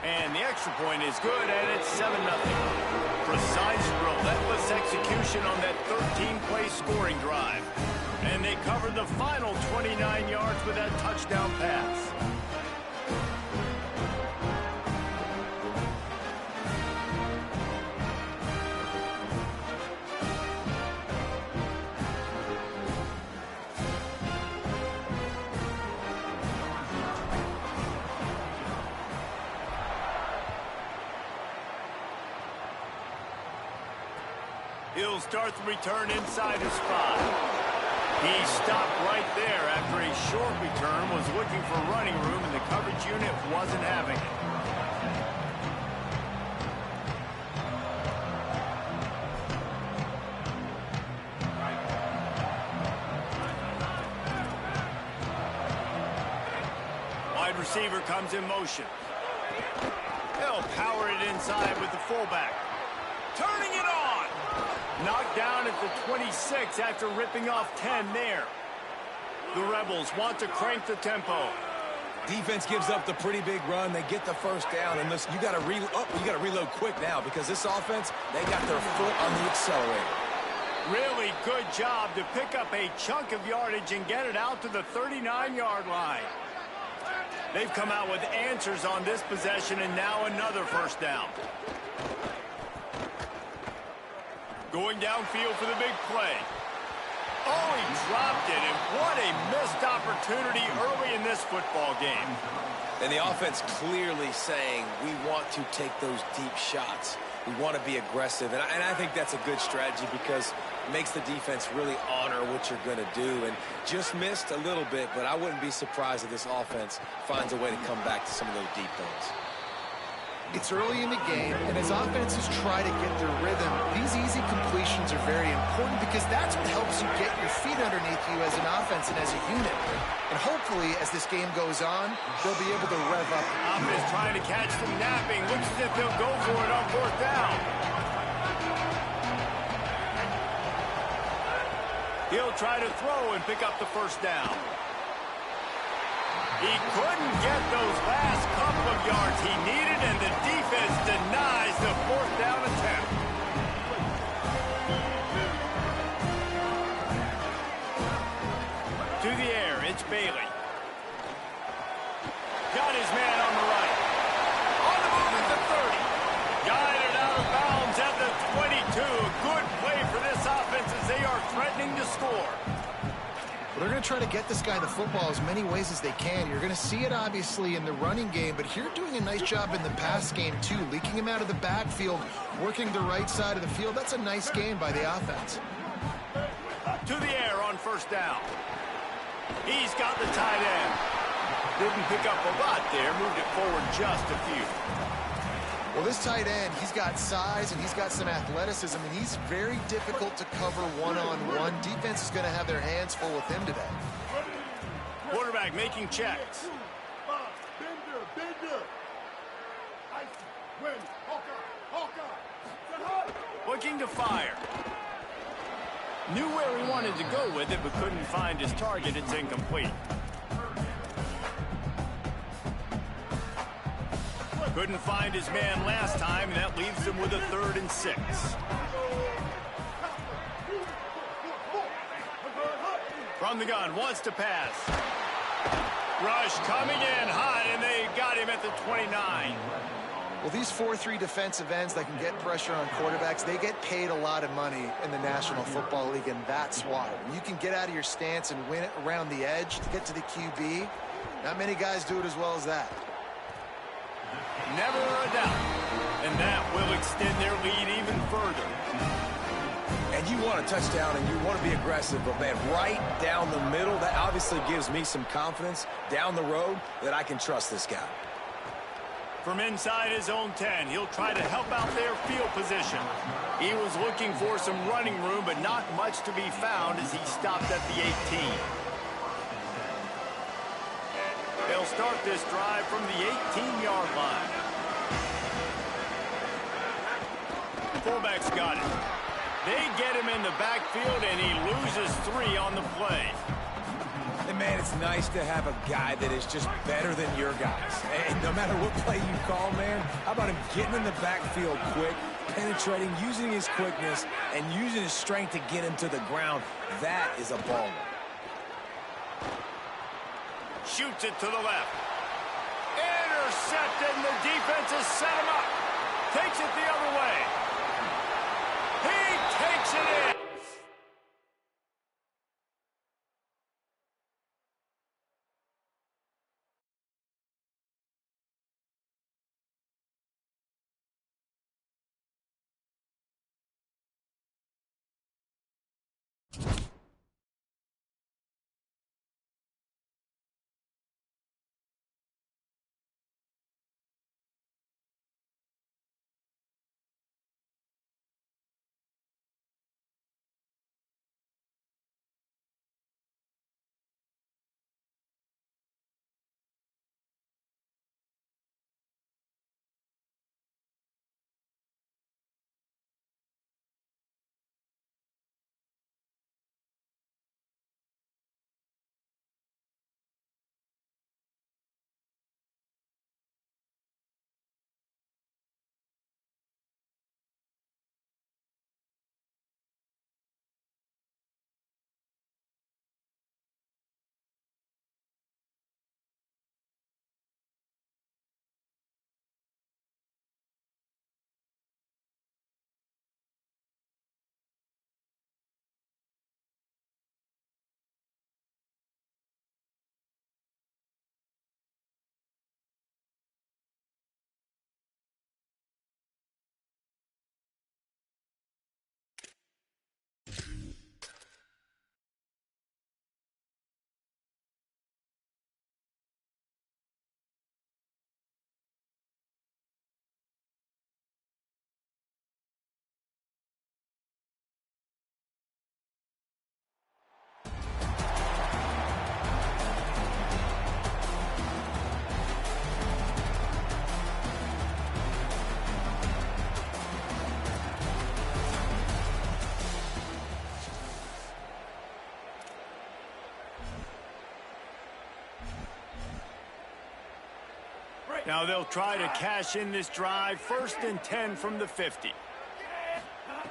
And the extra point is good, and it's 7-0. Precise, relentless execution on that 13-play scoring drive. And they covered the final 29 yards with that touchdown pass. He'll start the return inside his spot. He stopped right there after a short return, was looking for running room, and the coverage unit wasn't having it. Wide receiver comes in motion. He'll power it inside with the fullback. Turning it on! Knocked down at the 26 after ripping off 10 there. The Rebels want to crank the tempo. Defense gives up the pretty big run. They get the first down, and listen, you got to reload quick now because this offense, they got their foot on the accelerator. Really good job to pick up a chunk of yardage and get it out to the 39-yard line. They've come out with answers on this possession, and now another first down. Going downfield for the big play. Oh, he dropped it, and what a missed opportunity early in this football game. And the offense clearly saying, we want to take those deep shots. We want to be aggressive, and I think that's a good strategy because it makes the defense really honor what you're going to do. And just missed a little bit, but I wouldn't be surprised if this offense finds a way to come back to some of those deep ones. It's early in the game, and as offenses try to get their rhythm, these easy completions are very important because that's what helps you get your feet underneath you as an offense and as a unit. And hopefully, as this game goes on, they'll be able to rev up. Offense trying to catch them napping. Looks as if they'll go for it on fourth down. He'll try to throw and pick up the first down. He couldn't get those last couple of yards he needed, and the defense denies the fourth down attempt. To the air, it's Bailey. Got his man on the right. On the move at the 30. Got it out of bounds at the 22. Good play for this offense as they are threatening to score. Well, they're going to try to get this guy the football as many ways as they can. You're going to see it, obviously, in the running game, but here doing a nice job in the pass game, too. Leaking him out of the backfield, working the right side of the field. That's a nice game by the offense. To the air on first down. He's got the tight end. Didn't pick up a lot there. Moved it forward just a few. Well, this tight end, he's got size and he's got some athleticism, and he's very difficult to cover one-on-one. Defense is going to have their hands full with him today. Quarterback making checks. Looking to fire. Knew where he wanted to go with it, but couldn't find his target. It's incomplete. Couldn't find his man last time, and that leaves him with a 3rd and 6. From the gun, wants to pass. Rush coming in hot, and they got him at the 29. Well, these 4-3 defensive ends that can get pressure on quarterbacks, they get paid a lot of money in the National Football League, and that's why. When you can get out of your stance and win it around the edge to get to the QB, not many guys do it as well as that. Never a doubt. And that will extend their lead even further. And you want a touchdown and you want to be aggressive, but man, right down the middle, that obviously gives me some confidence down the road that I can trust this guy. From inside his own 10, he'll try to help out their field position. He was looking for some running room, but not much to be found as he stopped at the 18. They'll start this drive from the 18-yard line. Fullback's got it. They get him in the backfield, and he loses 3 on the play. And, man, it's nice to have a guy that is just better than your guys. And no matter what play you call, man, about him getting in the backfield quick, penetrating, using his quickness, and using his strength to get him to the ground? That is a baller. Shoots it to the left. Intercepted, and the defense has set him up. Takes it the other way. He takes it in. Now they'll try to cash in this drive. 1st and 10 from the 50.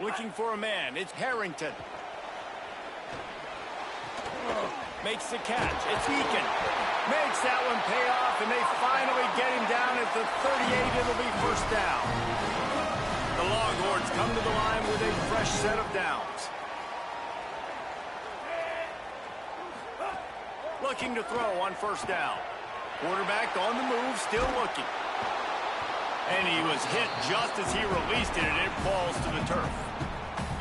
Looking for a man. It's Harrington. Makes the catch. It's Eakin. Makes that one pay off, and they finally get him down at the 38. It'll be 1st down. The Longhorns come to the line with a fresh set of downs. Looking to throw on 1st down. Quarterback on the move, still looking. And he was hit just as he released it, and it falls to the turf.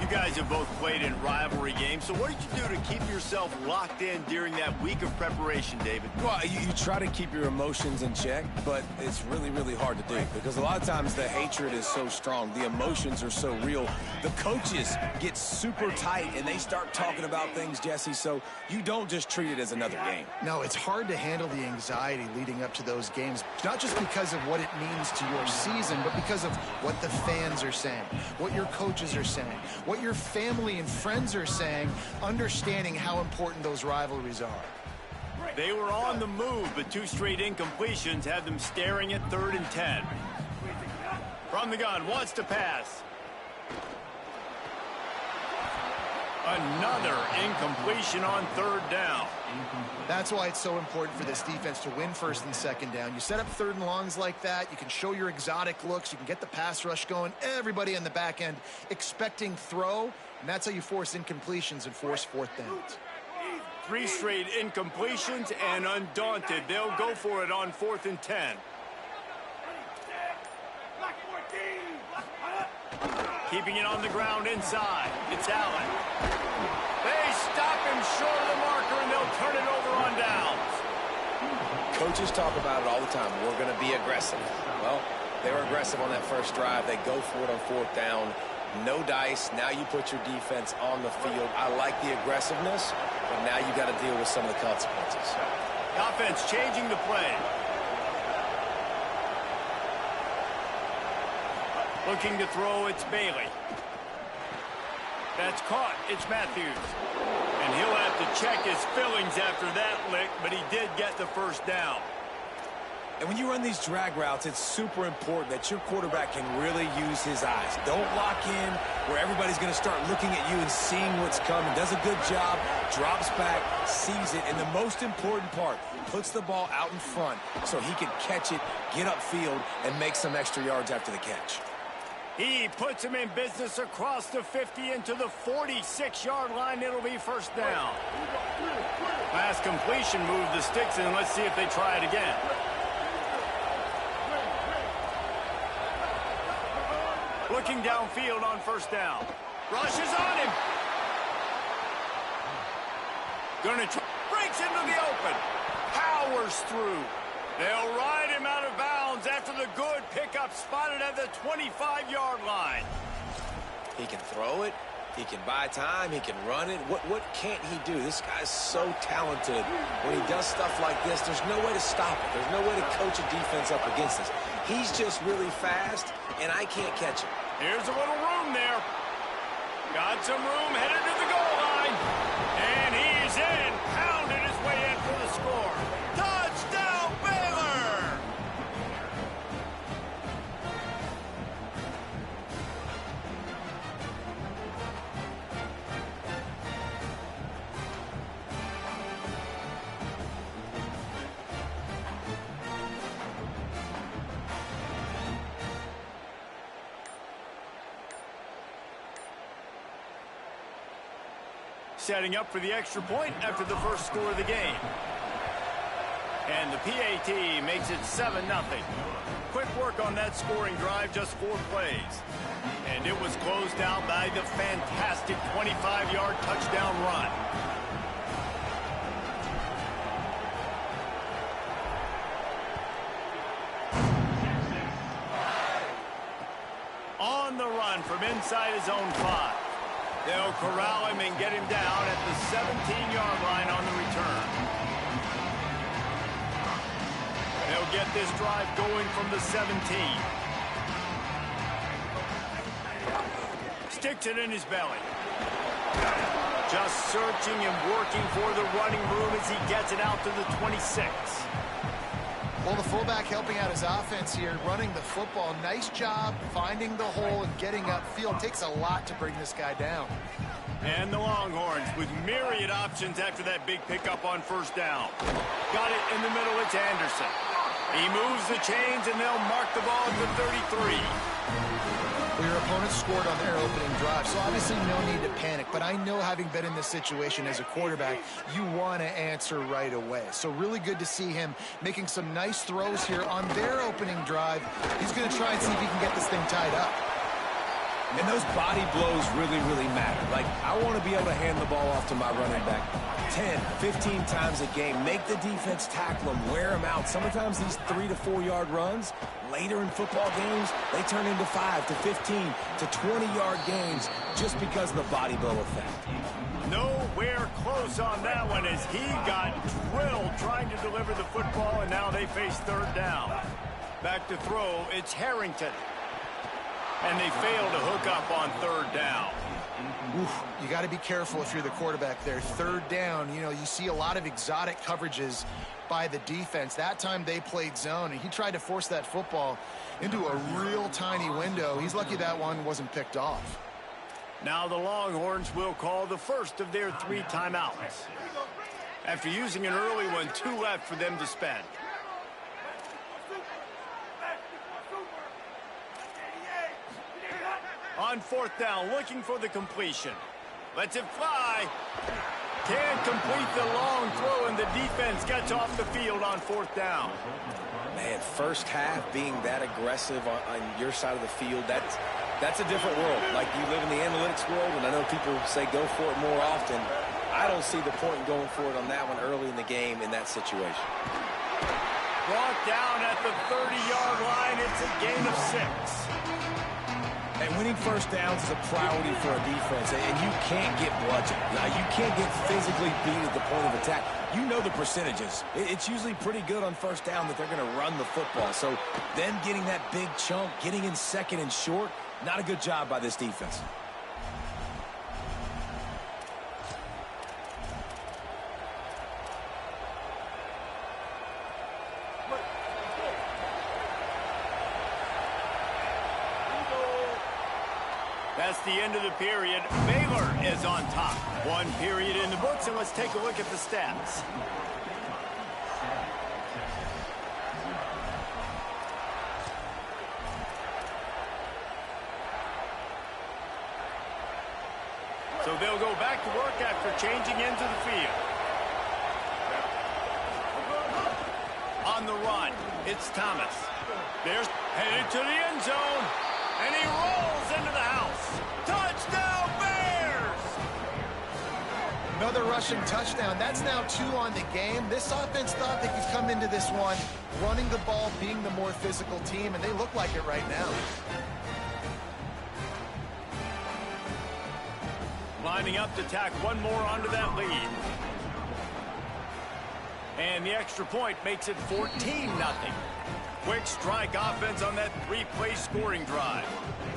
You guys have both played in rivalry games, so what did you do to keep yourself locked in during that week of preparation, David? Well, you try to keep your emotions in check, but it's really, really hard to do because a lot of times the hatred is so strong. The emotions are so real. The coaches get super tight, and they start talking about things, Jesse, so you don't just treat it as another game. No, it's hard to handle the anxiety leading up to those games, not just because of what it means to your season, but because of what the fans are saying, what your coaches are saying, what your family and friends are saying, understanding how important those rivalries are. They were on the move, but 2 straight incompletions had them staring at 3rd and 10. From the gun, wants to pass. Another incompletion on 3rd down. That's why it's so important for this defense to win 1st and 2nd down. You set up 3rd and longs like that, you can show your exotic looks, you can get the pass rush going, everybody in the back end expecting throw, and that's how you force incompletions and force 4th downs. 3 straight incompletions, and undaunted, they'll go for it on 4th and 10. Keeping it on the ground inside. It's Allen. They stop him short of the marker, and they'll turn it over on downs. Coaches talk about it all the time. We're going to be aggressive. Well, they were aggressive on that first drive. They go for it on 4th down. No dice. Now you put your defense on the field. I like the aggressiveness, but now you got to deal with some of the consequences. Offense changing the play. Looking to throw, it's Bailey. That's caught. It's Matthews. And he'll have to check his fillings after that lick, but he did get the 1st down. And when you run these drag routes, it's super important that your quarterback can really use his eyes. Don't lock in where everybody's going to start looking at you and seeing what's coming. Does a good job, drops back, sees it, and the most important part, puts the ball out in front so he can catch it, get upfield, and make some extra yards after the catch. He puts him in business across the 50 into the 46-yard line. It'll be first down. Pass completion, move the sticks, and let's see if they try it again. Looking downfield on first down. Rushes on him. Gonna try. Breaks into the open. Powers through. They'll ride him out of bounds after the good pickup spotted at the 25-yard line. He can throw it. He can buy time. He can run it. What can't he do? This guy's so talented. When he does stuff like this, there's no way to stop it. There's no way to coach a defense up against this. He's just really fast, and I can't catch him. Here's a little room there. Got some room headed to the goal line. And he's in. Pounded his way in for the score. Touchdown, Baylor! Setting up for the extra point after the first score of the game. And the PAT makes it 7-0. Quick work on that scoring drive, just 4 plays. And it was closed out by the fantastic 25-yard touchdown run. On the run from inside his own 5. They'll corral him and get him down at the 17-yard line on the return. They'll get this drive going from the 17. Sticks it in his belly. Just searching and working for the running room as he gets it out to the 26. Well, the fullback helping out his offense here, running the football. Nice job finding the hole and getting upfield. Takes a lot to bring this guy down. And the Longhorns with myriad options after that big pickup on first down. Got it in the middle, it's Anderson. He moves the chains, and they'll mark the ball at the 33. Well, your opponent scored on their opening drive, so obviously no need to panic. But I know, having been in this situation as a quarterback, you want to answer right away. So really good to see him making some nice throws here on their opening drive. He's going to try and see if he can get this thing tied up. And those body blows really, really matter. Like, I want to be able to hand the ball off to my running back 10, 15 times a game. Make the defense tackle him, wear him out. Sometimes these 3 to 4 yard runs, later in football games, they turn into 5 to 15 to 20-yard games just because of the body blow effect. Nowhere close on that one as he got drilled trying to deliver the football, and now they face third down. Back to throw, it's Harrington. And they fail to hook up on third down. Oof, you got to be careful if you're the quarterback there. Third down, you know, you see a lot of exotic coverages by the defense. That time they played zone, and he tried to force that football into a real tiny window. He's lucky that one wasn't picked off. Now the Longhorns will call the first of their 3 timeouts. After using an early one, 2 left for them to spend. On fourth down, looking for the completion. Lets it fly. Can't complete the long throw, and the defense gets off the field on fourth down. Man, first half being that aggressive on your side of the field, that's a different world. Like, you live in the analytics world, and I know people say go for it more often. I don't see the point in going for it on that one early in the game in that situation. Brought down at the 30-yard line. It's a gain of 6. And winning first downs is a priority for a defense, and you can't get bludgeoned. You can't get physically beat at the point of attack. You know the percentages. It's usually pretty good on first down that they're going to run the football. So them getting that big chunk, getting in second and short, not a good job by this defense. That's the end of the period. Baylor is on top. One period in the books, and let's take a look at the stats. So they'll go back to work after changing into the field. On the run, it's Thomas. There's headed to the end zone, and he rolls into the house. Touchdown, Bears! Another rushing touchdown. That's now 2 on the game. This offense thought they could come into this one running the ball, being the more physical team, and they look like it right now. Lining up to tack one more onto that lead. And the extra point makes it 14-0. Quick strike offense on that 3-play scoring drive.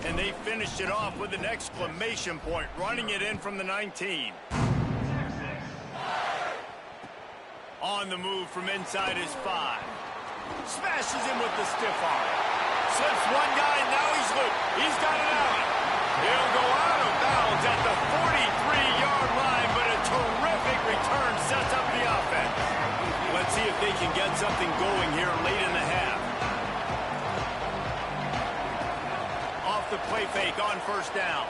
And they finished it off with an exclamation point, running it in from the 19. On the move from inside his 5. Smashes him with the stiff arm. Slips one guy, and now he's loose. He's got it out. He'll go out of bounds at the 43-yard line, but a terrific return sets up the offense. Let's see if they can get something going here late in the half. Off the play fake on first down.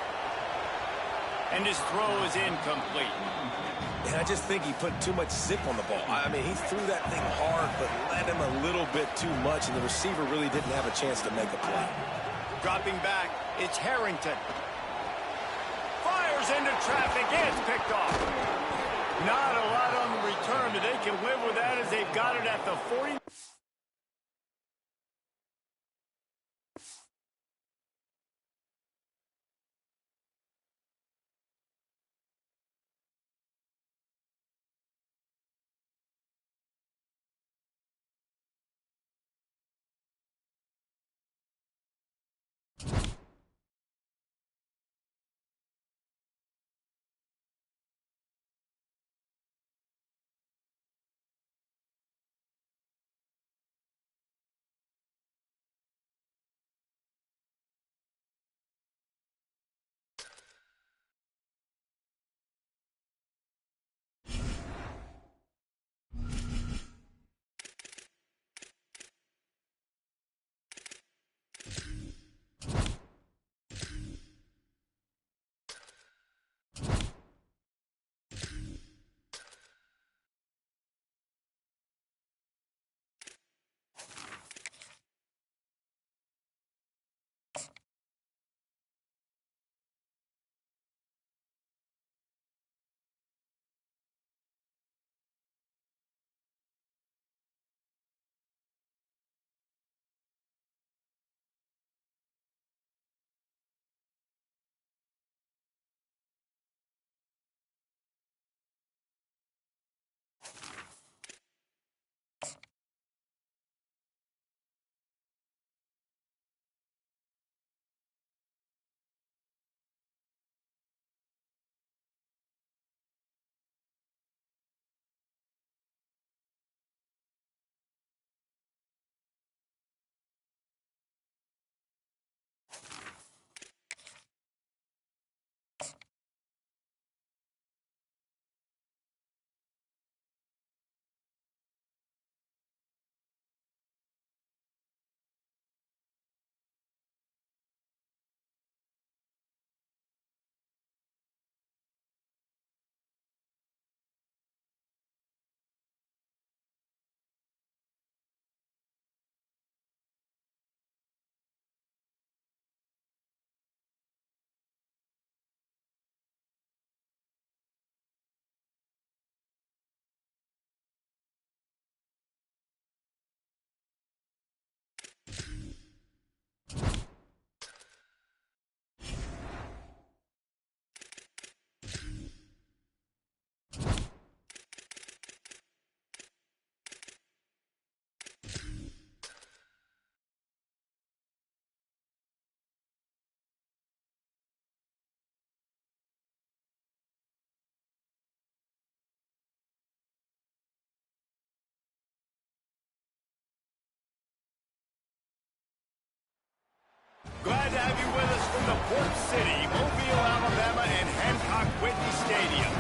And his throw is incomplete. And I just think he put too much zip on the ball. I mean, he threw that thing hard, but led him a little bit too much, and the receiver really didn't have a chance to make a play. Dropping back, it's Harrington. Fires into traffic, it's picked off. Not a lot on the return, but they can live with that as they've got it at the 40. Glad to have you with us from the Port City, Mobile, Alabama, and Hancock Whitney Stadium.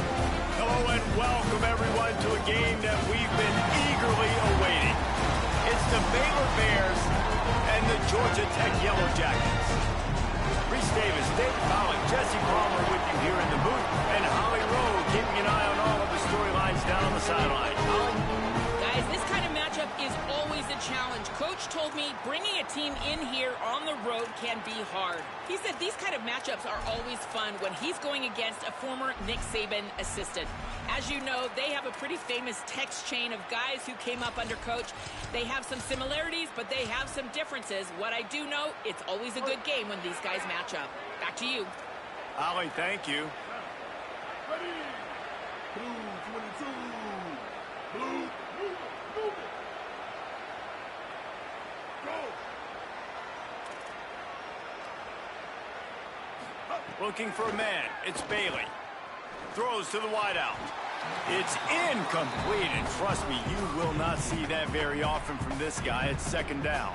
Hello and welcome, everyone, to a game that we've been eagerly awaiting. It's the Baylor Bears and the Georgia Tech Yellow Jackets. Reese Davis, Dave Collins, Jesse Palmer with you here in the booth, and Holly Rowe keeping an eye on all of the storylines down on the sideline. Holly? Guys, this kind of matchup is always a challenge. Coach told me bringing a team in here on the road can be hard. He said these kind of matchups are always fun when he's going against a former Nick Saban assistant. As you know, they have a pretty famous text chain of guys who came up under Coach. They have some similarities, but they have some differences. What I do know, it's always a good game when these guys match up. Back to you. Holly, thank you. Ready? Blue 22. Blue, move it. Go. Looking for a man. It's Bailey. Throws to the wideout. It's incomplete, and trust me, you will not see that very often from this guy. It's second down.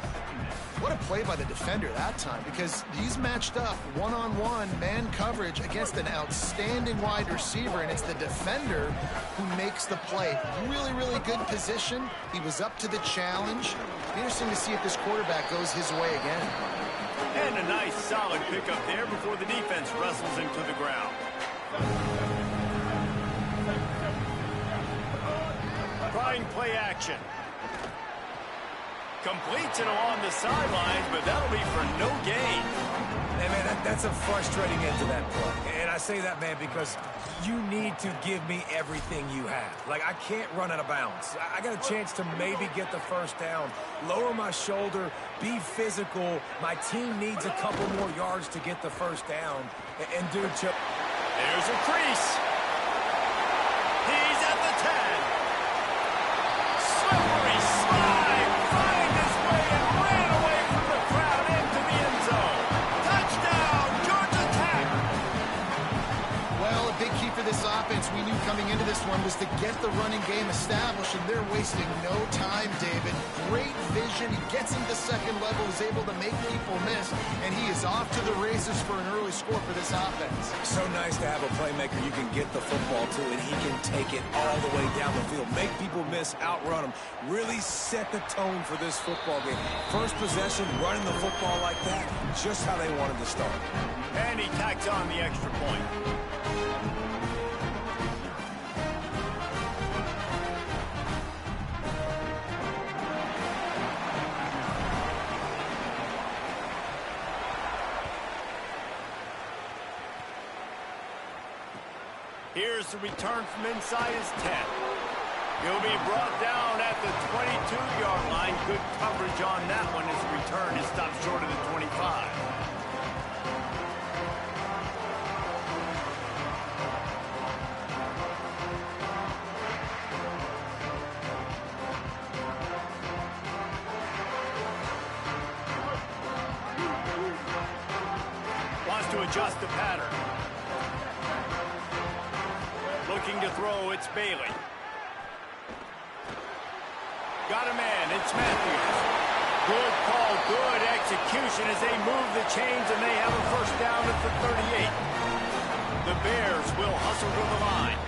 What a play by the defender that time, because he's matched up one-on-one man coverage against an outstanding wide receiver, and it's the defender who makes the play. Really, really good position. He was up to the challenge. Interesting to see if this quarterback goes his way again. And a nice, solid pickup there before the defense wrestles him to the ground. Trying play action. Completes it along the sidelines, but that'll be for no gain. Hey, man, that's a frustrating end to that play. And I say that, man, because you need to give me everything you have. Like, I can't run out of bounds. I got a chance to maybe get the first down, lower my shoulder, be physical. My team needs a couple more yards to get the first down. And dude, there's a crease. He's at the 10. Slippery slide. Find his way and ran away from the crowd into the end zone. Touchdown, Georgia Tech. Well, a big key for this offense, we knew coming into this one, was to get the running game established, and they're wasting no time, David. Great vision. He gets into second level, is able to make people miss, and he is off to the races for an early score for this offense. so nice to have a playmaker you can get the football to, and he can take it all the way down the field, make people miss, outrun them, really set the tone for this football game. First possession, running the football like that, just how they wanted to start. And he tacks on the extra point. Here's the return from inside his 10. He'll be brought down at the 22-yard line. Good coverage on that one as the return is stopped short of the 25. Wants to adjust the pattern. Looking to throw, it's Bailey. Got a man, it's Matthews. Good call, good execution as they move the chains, and they have a first down at the 38. The Bears will hustle to the line.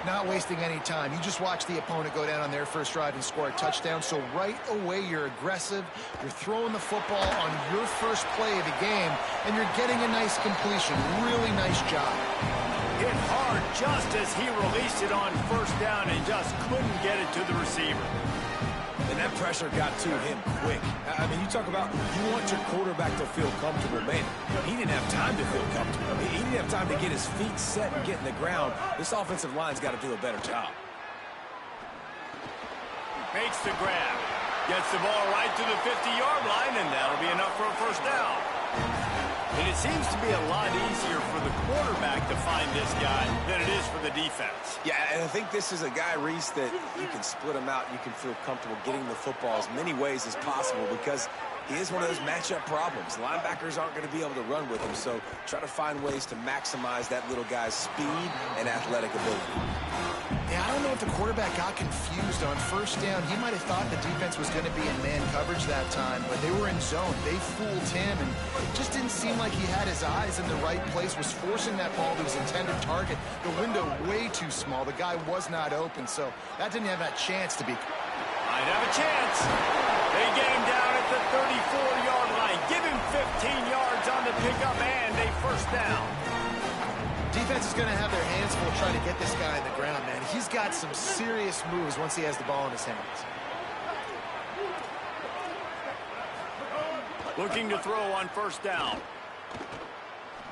Not wasting any time. You just watch the opponent go down on their first drive and score a touchdown. So right away, you're aggressive. You're throwing the football on your first play of the game, and you're getting a nice completion. Really nice job. Hit hard just as he released it on first down and just couldn't get it to the receiver. And that pressure got to him quick. I mean, you talk about you want your quarterback to feel comfortable. Man, he didn't have time to feel comfortable. He didn't have time to get his feet set and get in the ground. This offensive line's got to do a better job. Makes the grab. Gets the ball right to the 50-yard line, and that'll be enough for a first down. And it seems to be a lot easier for the quarterback to find this guy than it is for the defense. Yeah, and I think this is a guy, Reese, that you can split him out. You can feel comfortable getting the football as many ways as possible because he is one of those matchup problems. Linebackers aren't going to be able to run with him, so try to find ways to maximize that little guy's speed and athletic ability. Yeah, I don't know if the quarterback got confused on first down. He might have thought the defense was going to be in man coverage that time, but they were in zone. They fooled him and just didn't like he had his eyes in the right place, was forcing that ball to his intended target. The window way too small. The guy was not open, so that didn't have that chance to be. Might have a chance. They get him down at the 34-yard line. Give him 15 yards on the pickup and a first down. Defense is going to have their hands full trying to get this guy on the ground, man. He's got some serious moves once he has the ball in his hands. Looking to throw on first down.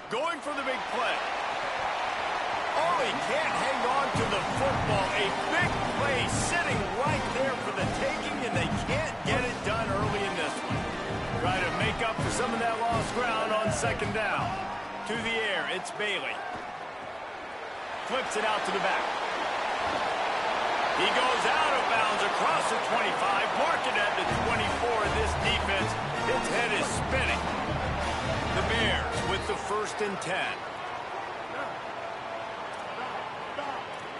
Going for the big play. Oh, he can't hang on to the football. A big play sitting right there for the taking, and they can't get it done early in this one. Try to make up for some of that lost ground on second down. To the air, it's Bailey. Flips it out to the back. He goes out of bounds across the 25, marking at the 24. This defense, its head is spinning. The Bears with the 1st and 10.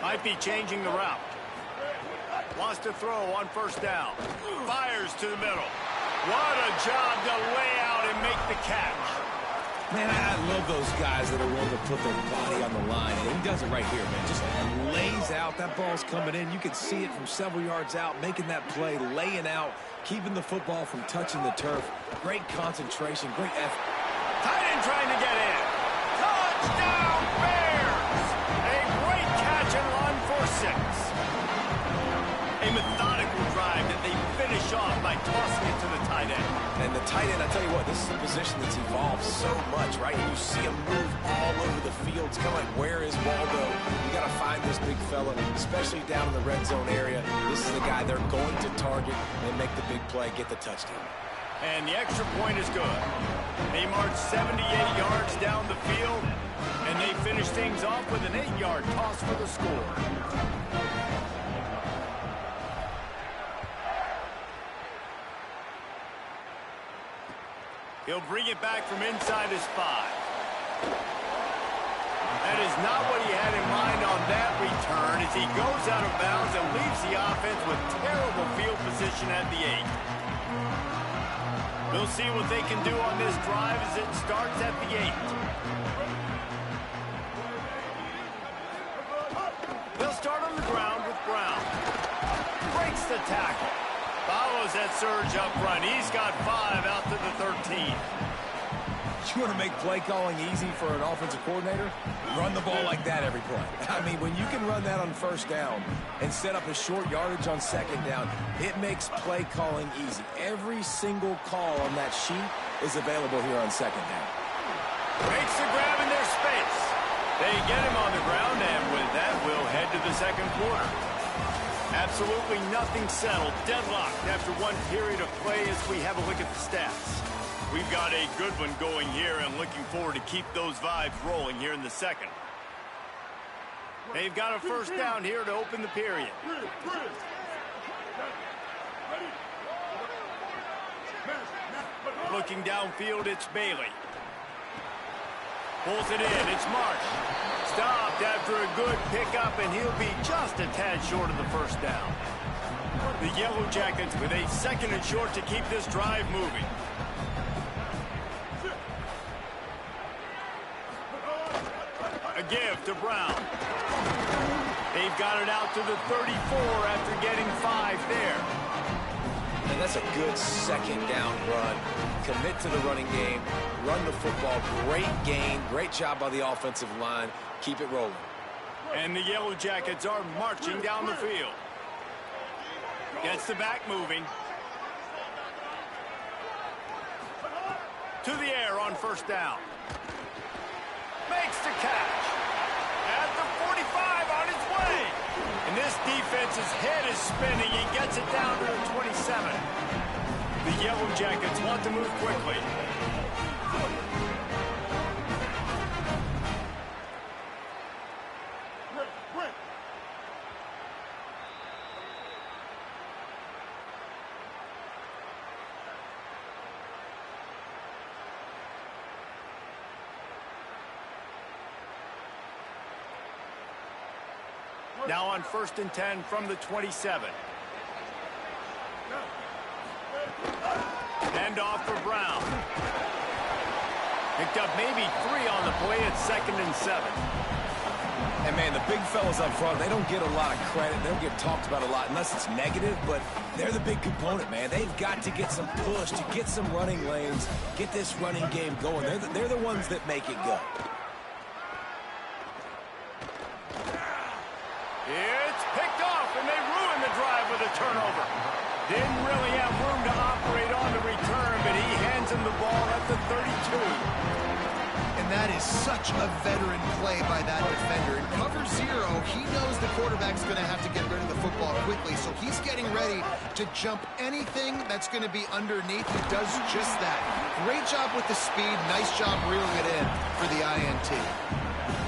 Might be changing the route. Wants to throw on first down. Fires to the middle. What a job to lay out and make the catch. Man, I love those guys that are willing to put their body on the line. And he does it right here, man. Just lays out. That ball's coming in. You can see it from several yards out, making that play, laying out, keeping the football from touching the turf. Great concentration, great effort. Tight end trying to get in. Touchdown, Bears! A great catch and run for 6. A methodical drive that they finish off by tossing it to the tight end. And the tight end, I tell you what, this is a position that's evolved so much, right? And you see him move all over the field. It's kind of like, where is Waldo? You got to find this big fella, especially down in the red zone area. This is the guy they're going to target and make the big play, get the touchdown. And the extra point is good. They march 78 yards down the field, and they finish things off with an 8-yard toss for the score. He'll bring it back from inside his 5. That is not what he had in mind on that return as he goes out of bounds and leaves the offense with terrible field position at the 8. We'll see what they can do on this drive as it starts at the 8. They'll start on the ground with Brown. Breaks the tackle. Follows that surge up front. He's got 5 out to the 13. You want to make play calling easy for an offensive coordinator? Run the ball like that every play. I mean, when you can run that on first down and set up a short yardage on second down, it makes play calling easy. Every single call on that sheet is available here on second down. Makes the grab in their space. They get him on the ground, and with that, we'll head to the second quarter. Absolutely nothing settled. Deadlocked after one period of play as we have a look at the stats. We've got a good one going here and looking forward to keep those vibes rolling here in the second. They've got a first down here to open the period. Looking downfield, it's Bailey. Pulls it in, it's Marsh. Stopped after a good pickup, and he'll be just a tad short of the first down. The Yellow Jackets with a 2nd and short to keep this drive moving. A give to Brown. They've got it out to the 34 after getting 5 there. And that's a good second down run. Commit to the running game. Run the football. Great gain. Great job by the offensive line. Keep it rolling. And the Yellow Jackets are marching down the field. Gets the back moving. To the air on first down. Makes the catch. At the 45 on his way. And this defense's head is spinning. He gets it down to the 27. The Yellow Jackets want to move quickly. Now on 1st and 10 from the 27. Hand off for Brown. Picked up maybe 3 on the play at 2nd and 7. And, man, the big fellas up front, they don't get a lot of credit. They don't get talked about a lot unless it's negative, but they're the big component, man. They've got to get some push, to get some running lanes, get this running game going. They're the ones that make it go. It's picked off, and they ruin the drive with a turnover. Didn't really have room to operate on the return, but he hands him the ball at the 32. And that is such a veteran play by that defender. In cover 0, he knows the quarterback's going to have to get rid of the football quickly, so he's getting ready to jump anything that's going to be underneath. He does just that. Great job with the speed. Nice job reeling it in for the INT.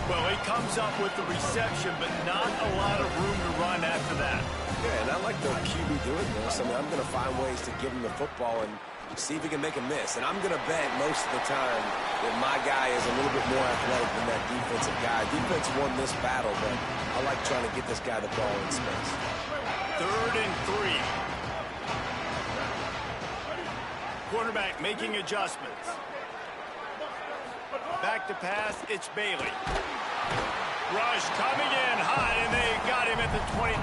Well, he comes up with the reception, but not a lot of room to run after that. Yeah, and I like the QB doing this. I mean, I'm going to find ways to give him the football and see if he can make a miss. And I'm going to bet most of the time that my guy is a little bit more athletic than that defensive guy. Defense won this battle, but I like trying to get this guy the ball in space. 3rd and 3. Quarterback making adjustments. Back to pass, it's Bailey. Rush coming in high, and they got him at the 29.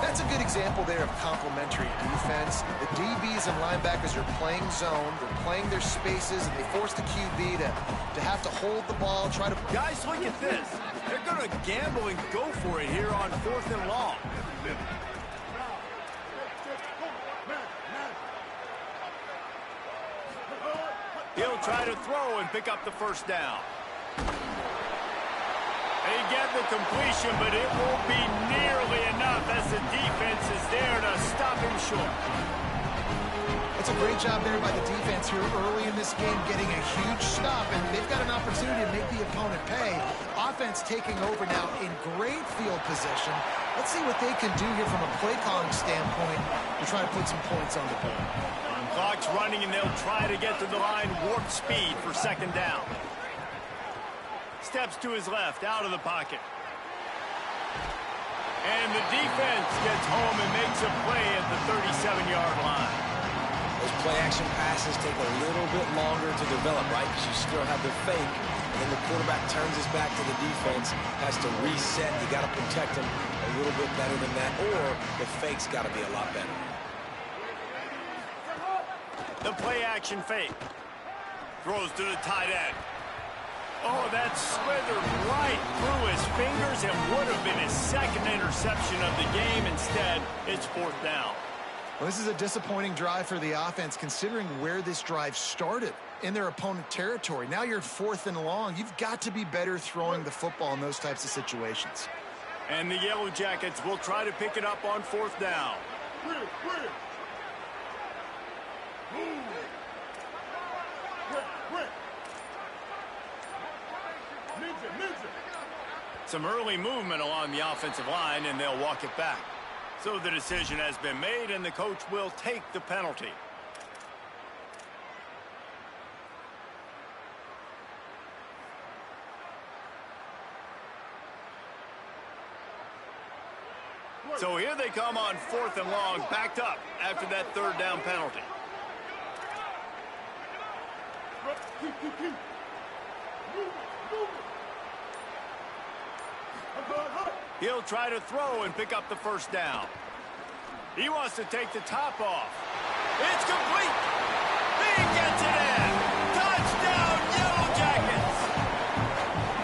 That's a good example there of complementary defense. The DBs and linebackers are playing zone. They're playing their spaces, and they force the QB to have to hold the ball, try to... Guys, look at this. They're going to gamble and go for it here on 4th and long. He'll try to throw and pick up the first down. They get the completion, but it won't be nearly enough as the defense is there to stop him short. It's a great job there by the defense here early in this game, getting a huge stop, and they've got an opportunity to make the opponent pay. Offense taking over now in great field position. Let's see what they can do here from a play calling standpoint to try to put some points on the board. Clock's running, and they'll try to get to the line warp speed for 2nd down. Steps to his left, out of the pocket. And the defense gets home and makes a play at the 37-yard line. Those play-action passes take a little bit longer to develop, right? Because you still have the fake, and the quarterback turns his back to the defense, has to reset. You got to protect him a little bit better than that, or the fake's got to be a lot better. The play-action fake. Throws to the tight end. Oh, that slithered right through his fingers and would have been his 2nd interception of the game. Instead, it's 4th down. Well, this is a disappointing drive for the offense, considering where this drive started, in their opponent territory. Now you're at 4th and long. You've got to be better throwing the football in those types of situations. And the Yellow Jackets will try to pick it up on 4th down. Some early movement along the offensive line, and they'll walk it back. So the decision has been made, and the coach will take the penalty. So here they come on 4th and long, backed up after that 3rd down penalty. He'll try to throw and pick up the first down. He wants to take the top off. It's complete. He gets it in. Touchdown, Yellow Jackets.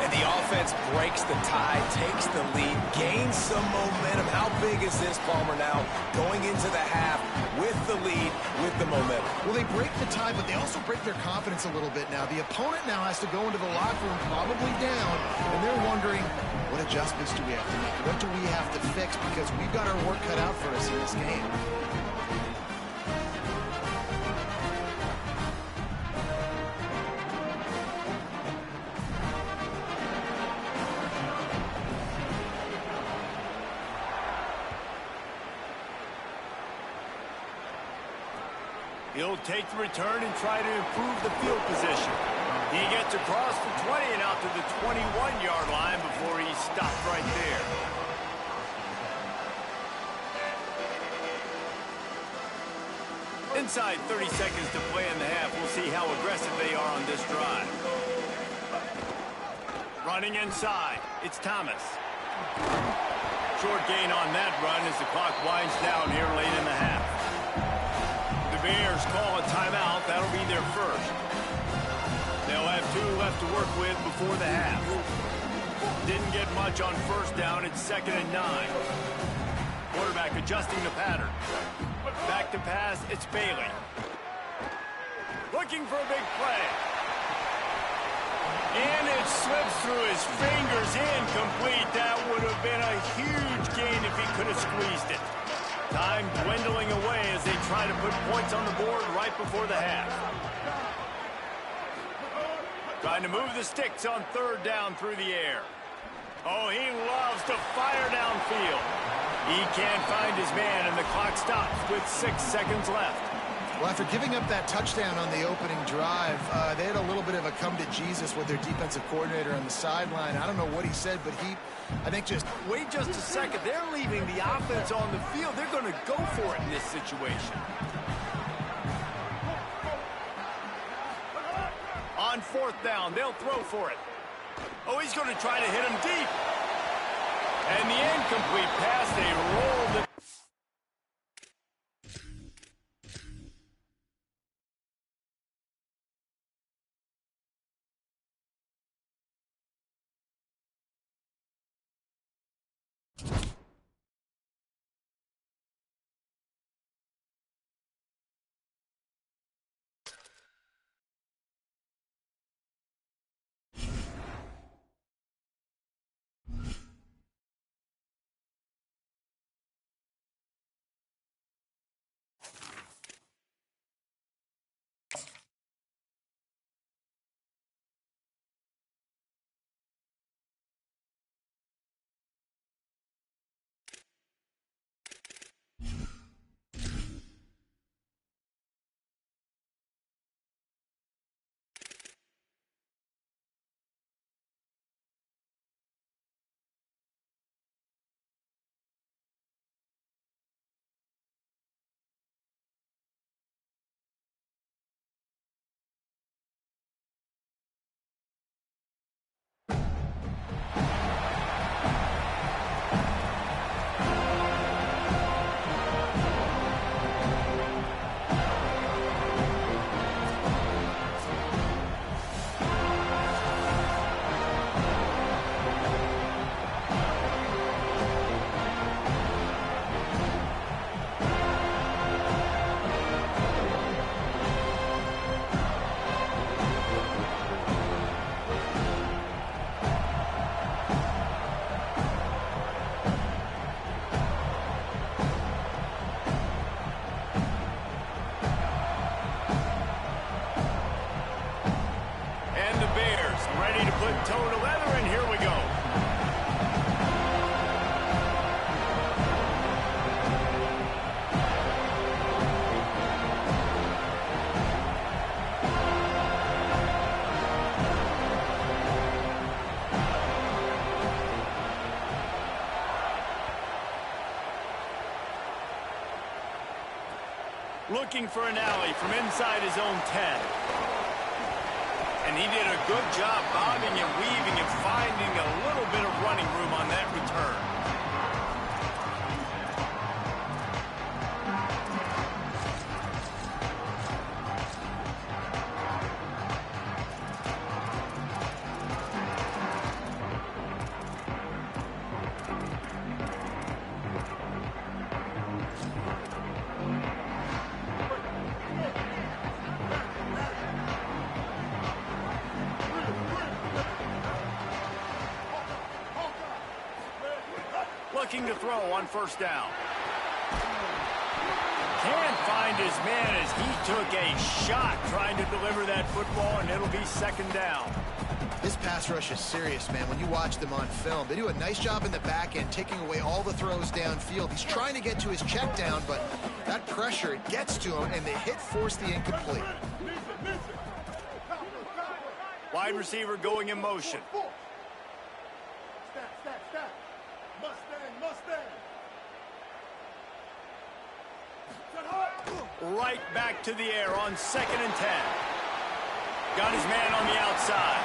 And the offense breaks the tie, takes the lead, gains some momentum. How big is this, Palmer, now going into the half with the lead, with the momentum? Well, they break the tie, but they also break their confidence a little bit now. The opponent now has to go into the locker room probably down, and they're wondering, what adjustments do we have to make? What do we have to fix? Because we've got our work cut out for us in this game. He'll take the return and try to improve the field position. He gets across the 20 and out to the 21-yard line before he stopped right there. Inside 30 seconds to play in the half. We'll see how aggressive they are on this drive. Running inside. It's Thomas. Short gain on that run as the clock winds down here late in the half. The Bears call a timeout. That'll be their first. They'll have 2 left to work with before the half. Didn't get much on first down. It's 2nd and 9. Quarterback adjusting the pattern. Back to pass. It's Bailey. Looking for a big play. And it slips through his fingers, incomplete. That would have been a huge gain if he could have squeezed it. Time dwindling away as they try to put points on the board right before the half. Trying to move the sticks on 3rd down through the air. Oh, he loves to fire downfield. He can't find his man, and the clock stops with 6 seconds left. Well, after giving up that touchdown on the opening drive, they had a little bit of a come to Jesus with their defensive coordinator on the sideline. I don't know what he said, but I think just... Wait just a second. They're leaving the offense on the field. They're going to go for it in this situation. On 4th down, they'll throw for it. Oh, he's going to try to hit him deep. And the incomplete pass, they rolled it. Toe to leather, and here we go. Looking for an alley from inside his own 10. And he did a good job bobbing and weaving and finding a little bit of running room on that return. Looking to throw on first down. Can't find his man as he took a shot trying to deliver that football, and it'll be second down. This pass rush is serious, man. When you watch them on film, they do a nice job in the back end, taking away all the throws downfield. He's trying to get to his check down, but that pressure, it gets to him, and the hit forced the incomplete. Wide receiver going in motion. Stop. Mustang. right back to the air on 2nd and 10. Got his man on the outside.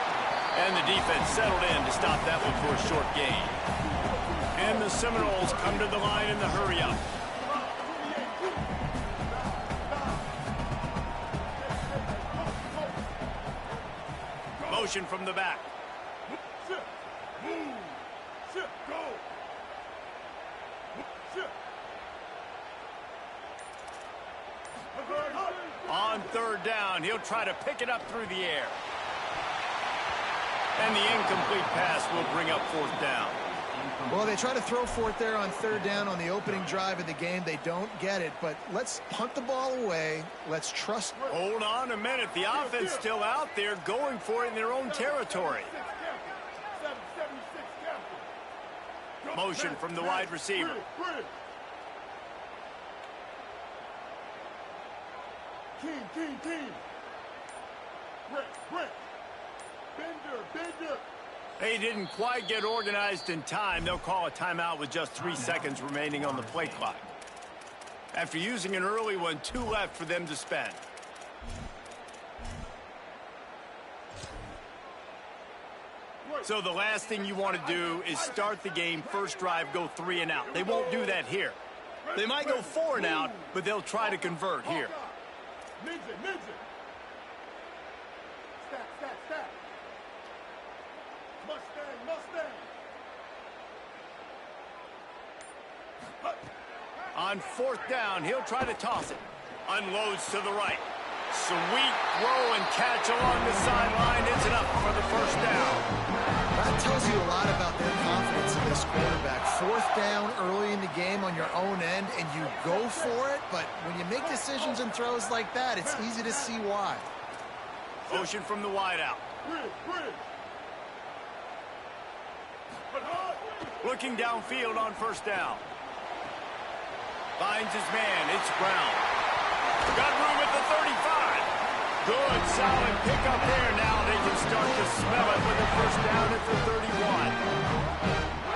And the defense settled in to stop that one for a short gain. And the Seminoles come to the line in the hurry-up. Motion from the back. Shift. Move. Shift. Go. Shift. On 3rd down, he'll try to pick it up through the air. And the incomplete pass will bring up 4th down. Well, they try to throw for it there on 3rd down on the opening drive of the game. They don't get it, but let's punt the ball away. Let's trust. Hold on a minute. The offense still out there going for it in their own territory. Motion from the wide receiver. King. Brent. Bender. They didn't quite get organized in time. They'll call a timeout with just 3 seconds remaining on the play clock. After using an early one, 2 left for them to spend. So the last thing you want to do is start the game, first drive, go 3 and out. They won't do that here. They might go 4 and out, but they'll try to convert here. Ninja. Stack. Mustang. On 4th down, he'll try to toss it. Unloads to the right. Sweet throw and catch along the sideline. It's enough for the 1st down. That tells you a lot about their confidence in this quarterback. 4th down early in the game on your own end, and you go for it, but when you make decisions and throws like that, it's easy to see why. Motion from the wideout. Looking downfield on 1st down. Finds his man. It's Brown. Got room at the 35. Good, solid pickup there. Now they can start to smell it with a 1st down at the 31.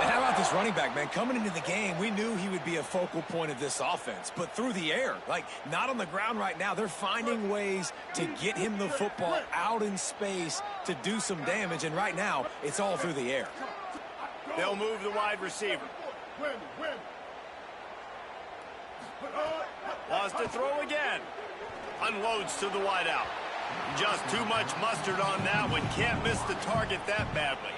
And how about this running back, man? Coming into the game, we knew he would be a focal point of this offense, but through the air, like not on the ground right now. They're finding ways to get him the football out in space to do some damage, and right now, it's all through the air. They'll move the wide receiver. Wants to throw again. Unloads to the wideout. Just too much mustard on that one. Can't miss the target that badly.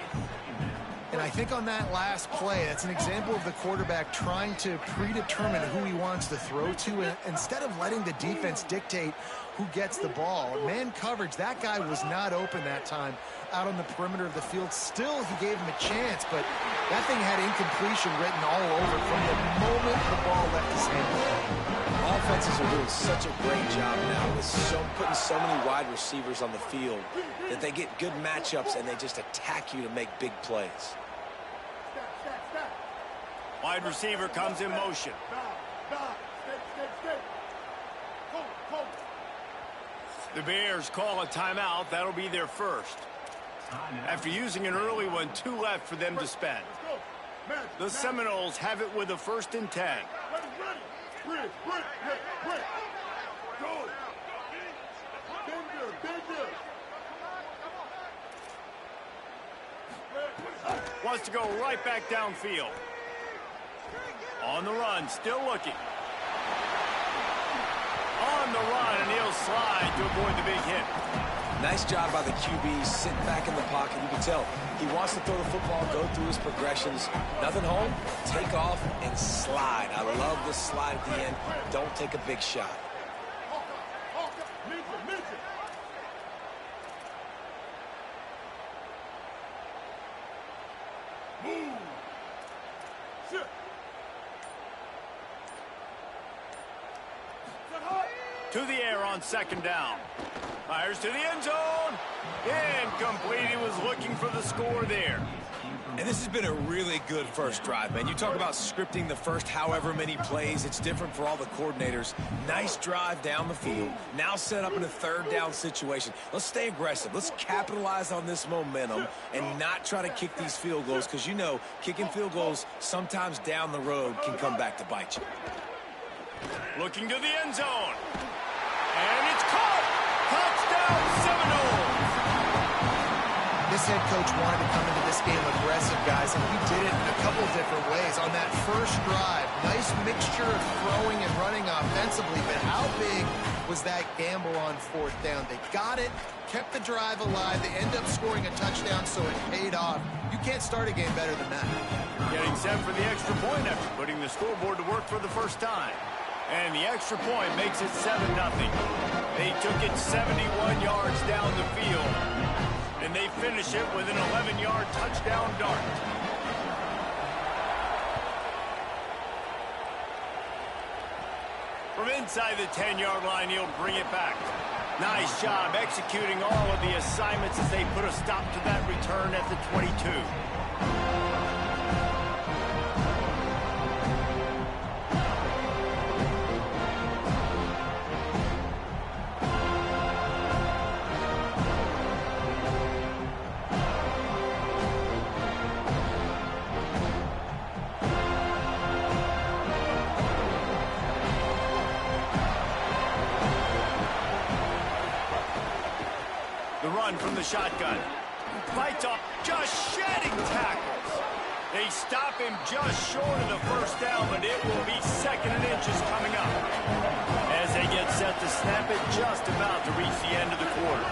And I think on that last play, that's an example of the quarterback trying to predetermine who he wants to throw to instead of letting the defense dictate who gets the ball. Man coverage, that guy was not open that time out on the perimeter of the field. Still, he gave him a chance, but that thing had incompletion written all over from the moment the ball left his hand. Offenses are doing such a great job now with putting so many wide receivers on the field that they get good matchups and they just attack you to make big plays. Wide receiver comes in motion. The Bears call a timeout. That'll be their first. After using an early one, 2 left for them to spend. The Seminoles have it with a 1st and 10. Wants to go right back downfield. On the run, still looking. On the run, and he'll slide to avoid the big hit. Nice job by the QB, sitting back in the pocket. You can tell he wants to throw the football, go through his progressions. Nothing home, take off, and slide. I love the slide at the end. Don't take a big shot. To the air on 2nd down. Fires to the end zone. Incomplete. He was looking for the score there. And this has been a really good first drive, man. You talk about scripting the first however many plays. It's different for all the coordinators. Nice drive down the field. Now set up in a 3rd down situation. Let's stay aggressive. Let's capitalize on this momentum and not try to kick these field goals because, you know, kicking field goals sometimes down the road can come back to bite you. Looking to the end zone. head coach wanted to come into this game aggressive, guys, and he did it in a couple different ways. On that first drive, nice mixture of throwing and running offensively, but how big was that gamble on fourth down? They got it, kept the drive alive, they end up scoring a touchdown, so it paid off. You can't start a game better than that. Getting set for the extra point after putting the scoreboard to work for the first time. And the extra point makes it 7-0. They took it 71 yards down the field, and they finish it with an 11-yard touchdown dart. From inside the 10-yard line, he'll bring it back. Nice job executing all of the assignments as they put a stop to that return at the 22. From the shotgun. Fights off, just shedding tackles. They stop him just short of the first down, but it will be 2nd and inches coming up. As they get set to snap it, just about to reach the end of the quarter.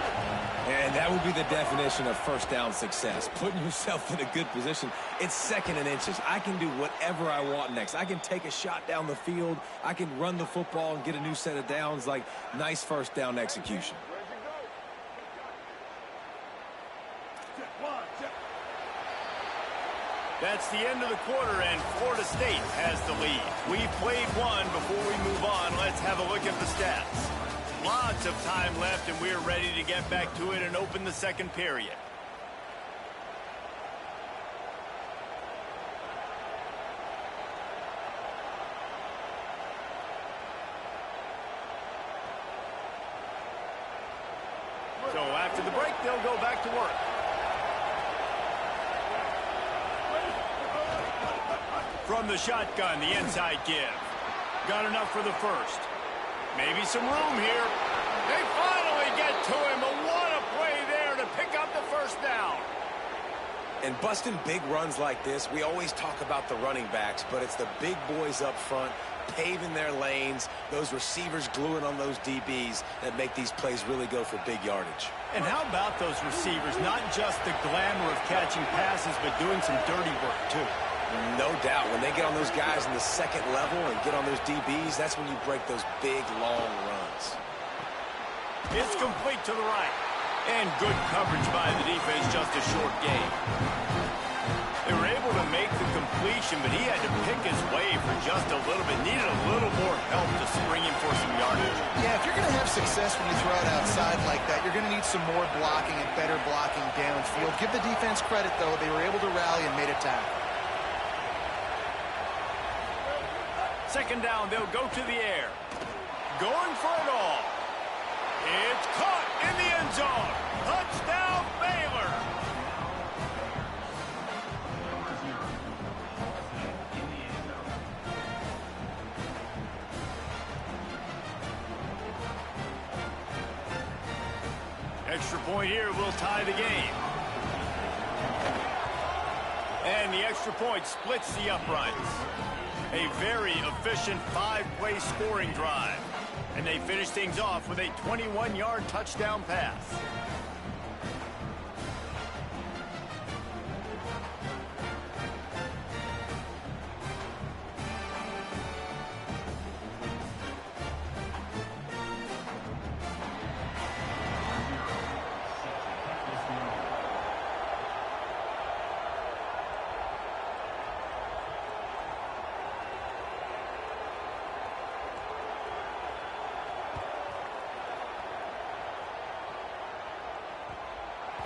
And that would be the definition of first down success. Putting yourself in a good position. It's 2nd and inches. I can do whatever I want next. I can take a shot down the field. I can run the football and get a new set of downs. Like, nice first down execution. That's the end of the quarter, and Florida State has the lead. We've played one. Before we move on, let's have a look at the stats. Lots of time left, and we're ready to get back to it and open the second period. So after the break, they'll go back to work. From the shotgun, the inside give. Got enough for the first. Maybe some room here. They finally get to him, but what a play there to pick up the first down. And busting big runs like this, we always talk about the running backs, but it's the big boys up front, paving their lanes, those receivers gluing on those DBs that make these plays really go for big yardage. And how about those receivers? Not just the glamour of catching passes, but doing some dirty work, too. No doubt. When they get on those guys in the second level and get on those DBs, that's when you break those big, long runs. It's complete to the right. And good coverage by the defense, just a short gain. They were able to make the completion, but he had to pick his way for just a little bit. Needed a little more help to spring him for some yardage. Yeah, if you're going to have success when you throw it outside like that, you're going to need some more blocking and better blocking downfield. Give the defense credit, though. They were able to rally and made a tackle. Second down, they'll go to the air. Going for it all. It's caught in the end zone. Touchdown, Baylor. Extra point here will tie the game. And the extra point splits the uprights. A very efficient 5-play scoring drive. And they finish things off with a 21-yard touchdown pass.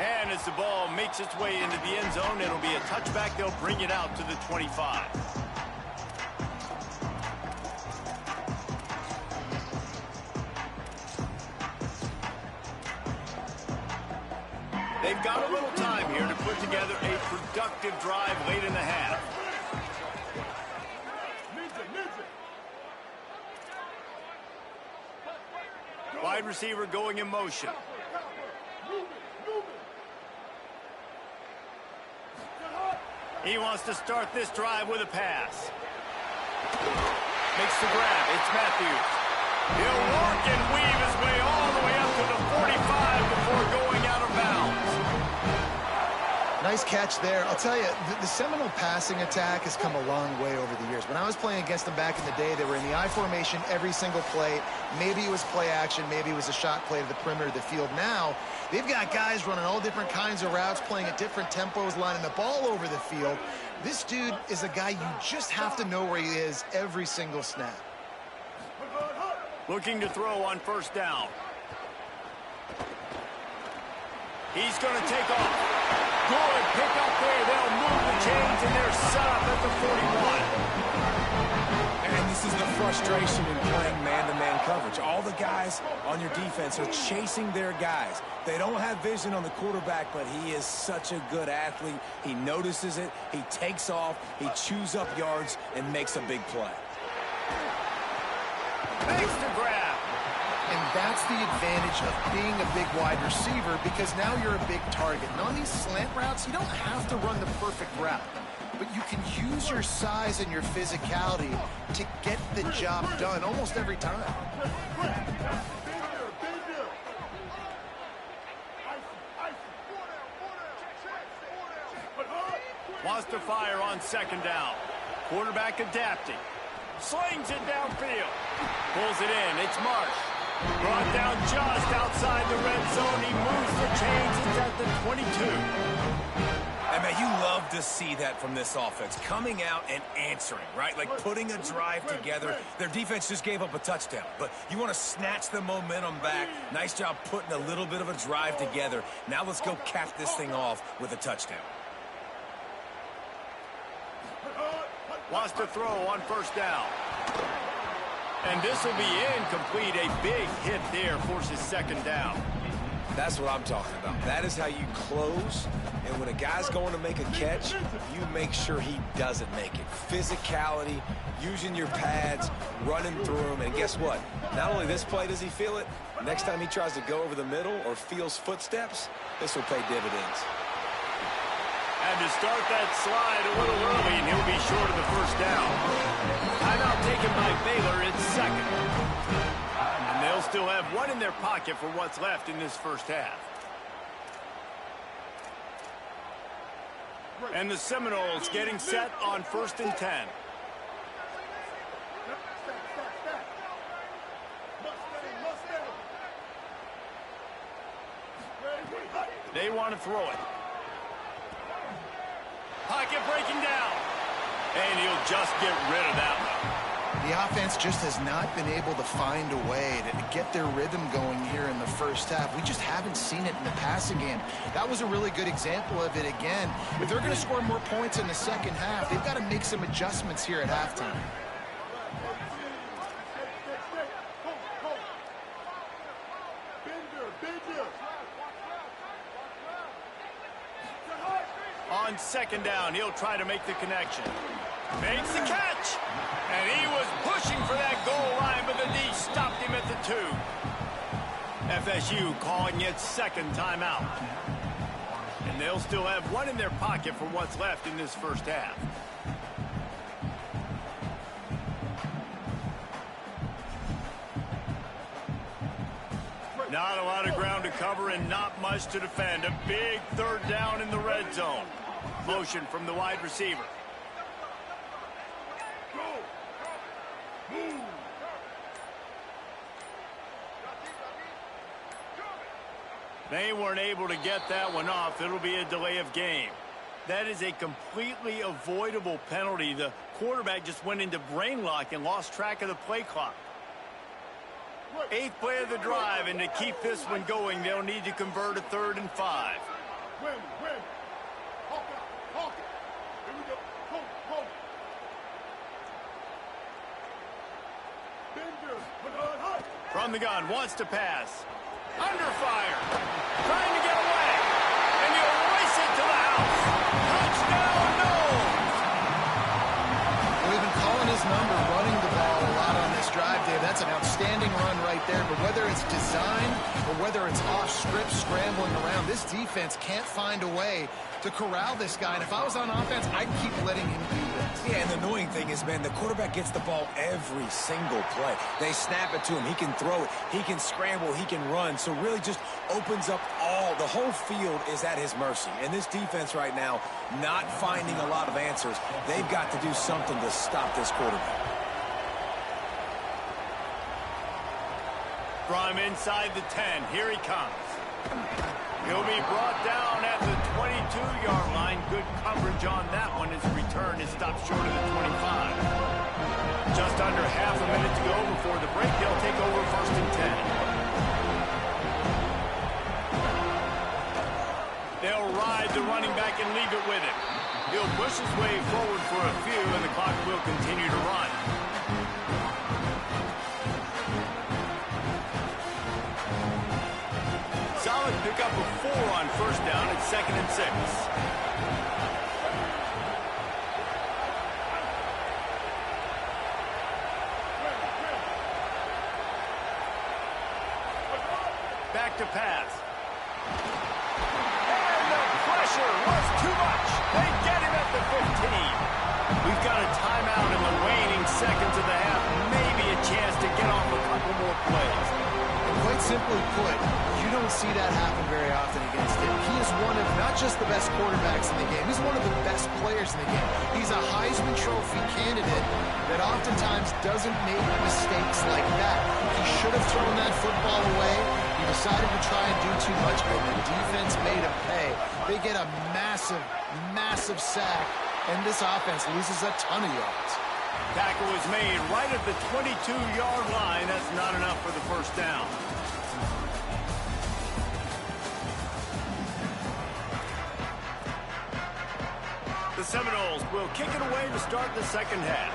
And as the ball makes its way into the end zone, it'll be a touchback. They'll bring it out to the 25. They've got a little time here to put together a productive drive late in the half. Wide receiver going in motion. He wants to start this drive with a pass. Makes the grab. It's Matthews. He'll work and weave his way all the way up to the 45 before going out of bounds. Nice catch there. I'll tell you, the Seminole passing attack has come a long way over the years. When I was playing against them back in the day, they were in the I formation every single play. Maybe it was play action. Maybe it was a shot play to the perimeter of the field. Now, they've got guys running all different kinds of routes, playing at different tempos, lining the ball over the field. This dude is a guy you just have to know where he is every single snap. Looking to throw on first down. He's going to take off. Good pick up there. They'll move the chains, and they're set up at the 41. And this is the frustration in playing man-to-man coverage. All the guys on your defense are chasing their guys. They don't have vision on the quarterback, but he is such a good athlete. He notices it. He takes off. He chews up yards and makes a big play. Makes the grab. And that's the advantage of being a big wide receiver, because now you're a big target. And on these slant routes, you don't have to run the perfect route, but you can use your size and your physicality to get the job done almost every time. Wants to fire on second down. Quarterback adapting. Slings it downfield. Pulls it in. It's Marsh. Brought down just outside the red zone. He moves the chains. It's at the 22. And man, you love to see that from this offense. Coming out and answering, right? Like putting a drive together. Their defense just gave up a touchdown, but you want to snatch the momentum back. Nice job putting a little bit of a drive together. Now let's go cap this thing off with a touchdown. Wants to throw on first down. And this will be incomplete. A big hit there forces second down. That's what I'm talking about. That is how you close. And when a guy's going to make a catch, you make sure he doesn't make it. Physicality, using your pads, running through him. And guess what? Not only this play does he feel it, next time he tries to go over the middle or feels footsteps, this will pay dividends. And to start that slide a little early, and he'll be short of the first down. Timeout taken by Baylor. It's second. And they'll still have one in their pocket for what's left in this first half. And the Seminoles getting set on 1st and 10. They want to throw it. Pocket breaking down. And he'll just get rid of that one. The offense just has not been able to find a way to get their rhythm going here in the first half. We just haven't seen it in the passing game. That was a really good example of it again. If they're going to score more points in the second half, they've got to make some adjustments here at halftime. On second down, he'll try to make the connection. Makes the catch. And he was pushing for that goal line, but the D stopped him at the 2. FSU calling its second timeout. And they'll still have one in their pocket for what's left in this first half. Not a lot of ground to cover and not much to defend. A big third down in the red zone. Motion from the wide receiver. They weren't able to get that one off. It'll be a delay of game. That is a completely avoidable penalty. The quarterback just went into brain lock and lost track of the play clock. 8th play of the drive, and to keep this one going, they'll need to convert a 3rd and 5. From the gun, wants to pass. Under fire. Trying to get away. And he'll race it to the house. Touchdown, Noles. We've been calling his number, running the ball a lot on this drive, Dave. That's That's an outstanding run right there, but whether it's designed or whether it's off script scrambling around, this defense can't find a way to corral this guy. And if I was on offense, I'd keep letting him do this. Yeah, and the annoying thing is, man, the quarterback gets the ball every single play. They snap it to him. He can throw it. He can scramble. He can run. So really just opens up the whole field is at his mercy. And this defense right now, not finding a lot of answers. They've got to do something to stop this quarterback. From inside the 10, here he comes. He'll be brought down at the 22-yard line. Good coverage on that one. His return is stopped short of the 25. Just under half a minute to go before the break. They'll take over 1st and 10. They'll ride the running back and leave it with him. He'll push his way forward for a few, and the clock will continue to run. Solid pickup of 4 on 1st down at 2nd and 6. Back to pass. And the pressure was too much. They get him at the 15. We've got a timeout in the waning seconds of the half. Maybe a chance to get off a couple more plays. Quite simply put, you don't see that happen very often against him. He is one of not just the best quarterbacks in the game, he's one of the best players in the game. He's a Heisman Trophy candidate that oftentimes doesn't make mistakes like that. He should have thrown that football away. He decided to try and do too much, and the defense made him pay. They get a massive, massive sack, and this offense loses a ton of yards. Tackle was made right at the 22-yard line. That's not enough for the 1st down. The Seminoles will kick it away to start the 2nd half.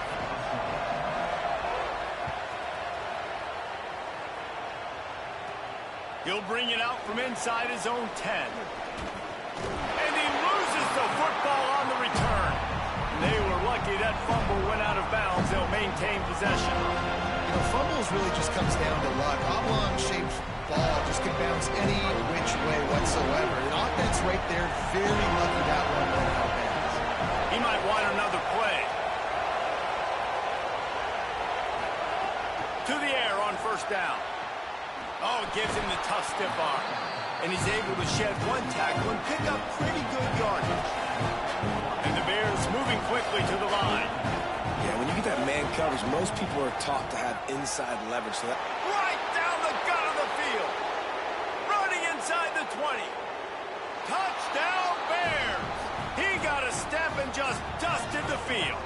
He'll bring it out from inside his own 10. And he loses the football on the return. They were lucky that fumble went out of bounds. They'll maintain possession. You know, fumbles really just comes down to luck. Oblong-shaped ball just can bounce any which way whatsoever. The offense right there, very lucky that one went out of bounds. He might want another play. To the air on 1st down. Oh, it gives him the tough stiff arm. And he's able to shed one tackle and pick up pretty good yardage. And the Bears moving quickly to the line. Yeah, when you get that man coverage, most people are taught to have inside leverage. So that Right down the gut of the field. Running inside the 20. Touchdown, Bears. He got a step and just dusted the field.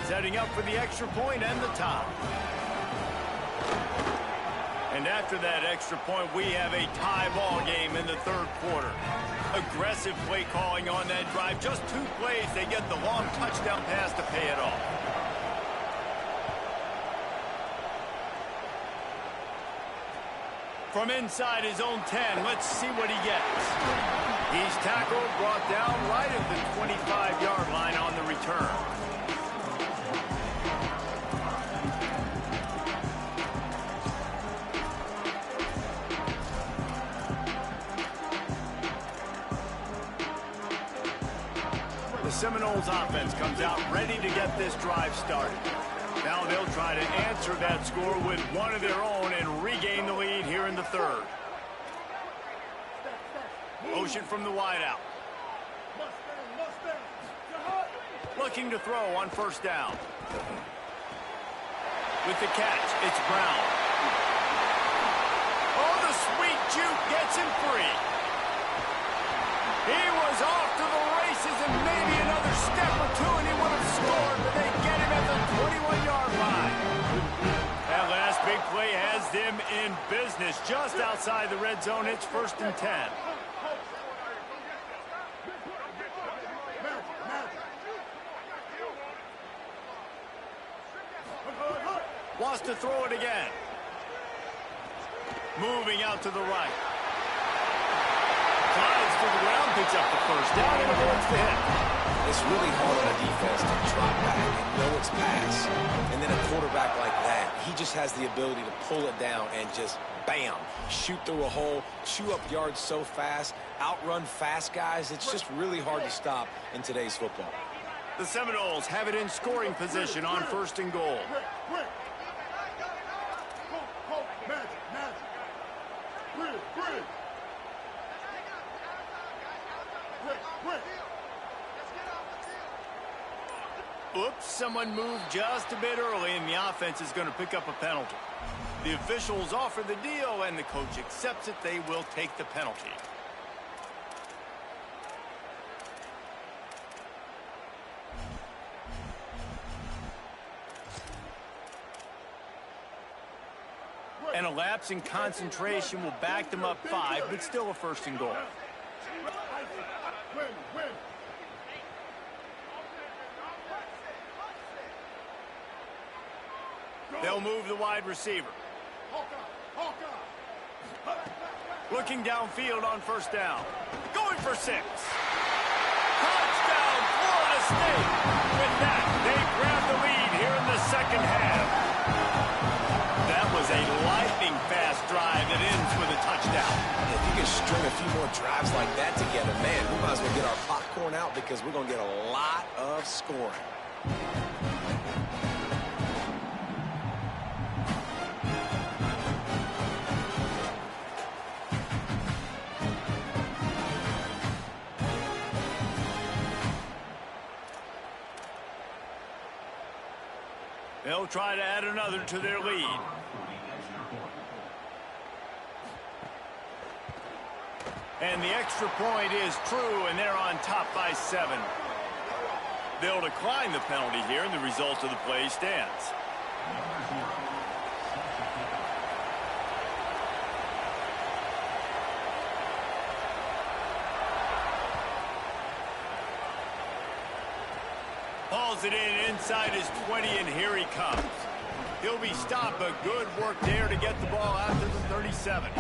Setting up for the extra point and the tie. And after that extra point, we have a tie ball game in the 3rd quarter. Aggressive play calling on that drive. Just 2 plays, they get the long touchdown pass to pay it off. From inside his own 10, let's see what he gets. He's tackled, brought down right at the 25-yard line on the return. The Seminoles offense comes out ready to get this drive started. Now they'll try to answer that score with one of their own and regain the lead here in the 3rd. Motion from the wideout. Looking to throw on 1st down. With the catch, it's Brown. Oh, the sweet juke gets him free. He was off to the races and maybe another step or two and he would have scored, but they get him at the 21-yard line. That last big play has them in business just outside the red zone. It's 1st and 10. Wants to throw it again. Moving out to the right. to the ground, picks up the first down, and avoids the hit. It's really hard on a defense to drop back and know it's pass. And then a quarterback like that, he just has the ability to pull it down and just, bam, shoot through a hole, chew up yards so fast, outrun fast guys. It's just really hard to stop in today's football. The Seminoles have it in scoring position on 1st and goal. Quick. Magic. Bridge. Quick. Oops, someone moved just a bit early, and the offense is going to pick up a penalty. The officials offer the deal, and the coach accepts it. They will take the penalty. And a lapse in concentration will back them up 5, but still a 1st and goal. Win. They'll move the wide receiver. Hawkeye. Looking downfield on 1st down. Going for 6. Touchdown, Florida State. With that, they grab the lead here in the 2nd half. That was a lightning-fast drive that ends with a touchdown. If you can string a few more drives like that together, man, we might as well get our popcorn out because we're going to get a lot of scoring. They'll try to add another to their lead. And the extra point is true, and they're on top by 7. They'll decline the penalty here, and the result of the play stands. Hauls it in inside his 20, and here he comes. He'll be stopped, but good work there to get the ball out to the 37.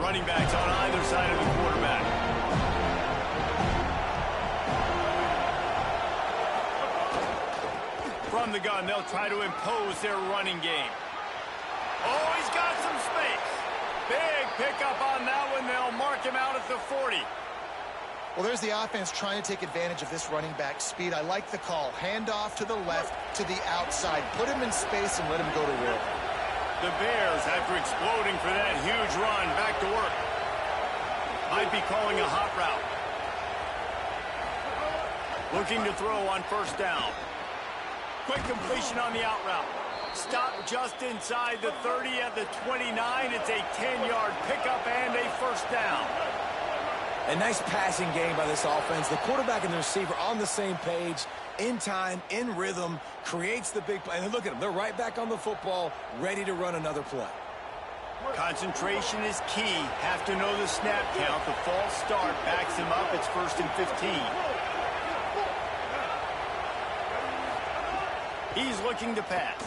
Running backs on either side of the quarterback. From the gun, they'll try to impose their running game. Oh, he's got some space. Big pickup on that one. They'll mark him out at the 40. Well, there's the offense trying to take advantage of this running back speed. I like the call. Hand off to the left, to the outside. Put him in space and let him go to work. The Bears, after exploding for that huge run, back to work. Might be calling a hot route. Looking to throw on 1st down. Quick completion on the out route. Stop just inside the 30 at the 29. It's a 10-yard pickup and a 1st down. A nice passing game by this offense. The quarterback and the receiver on the same page, in time, in rhythm, creates the big play. And look at them. They're right back on the football, ready to run another play. Concentration is key. Have to know the snap count. The false start backs him up. It's 1st and 15. He's looking to pass.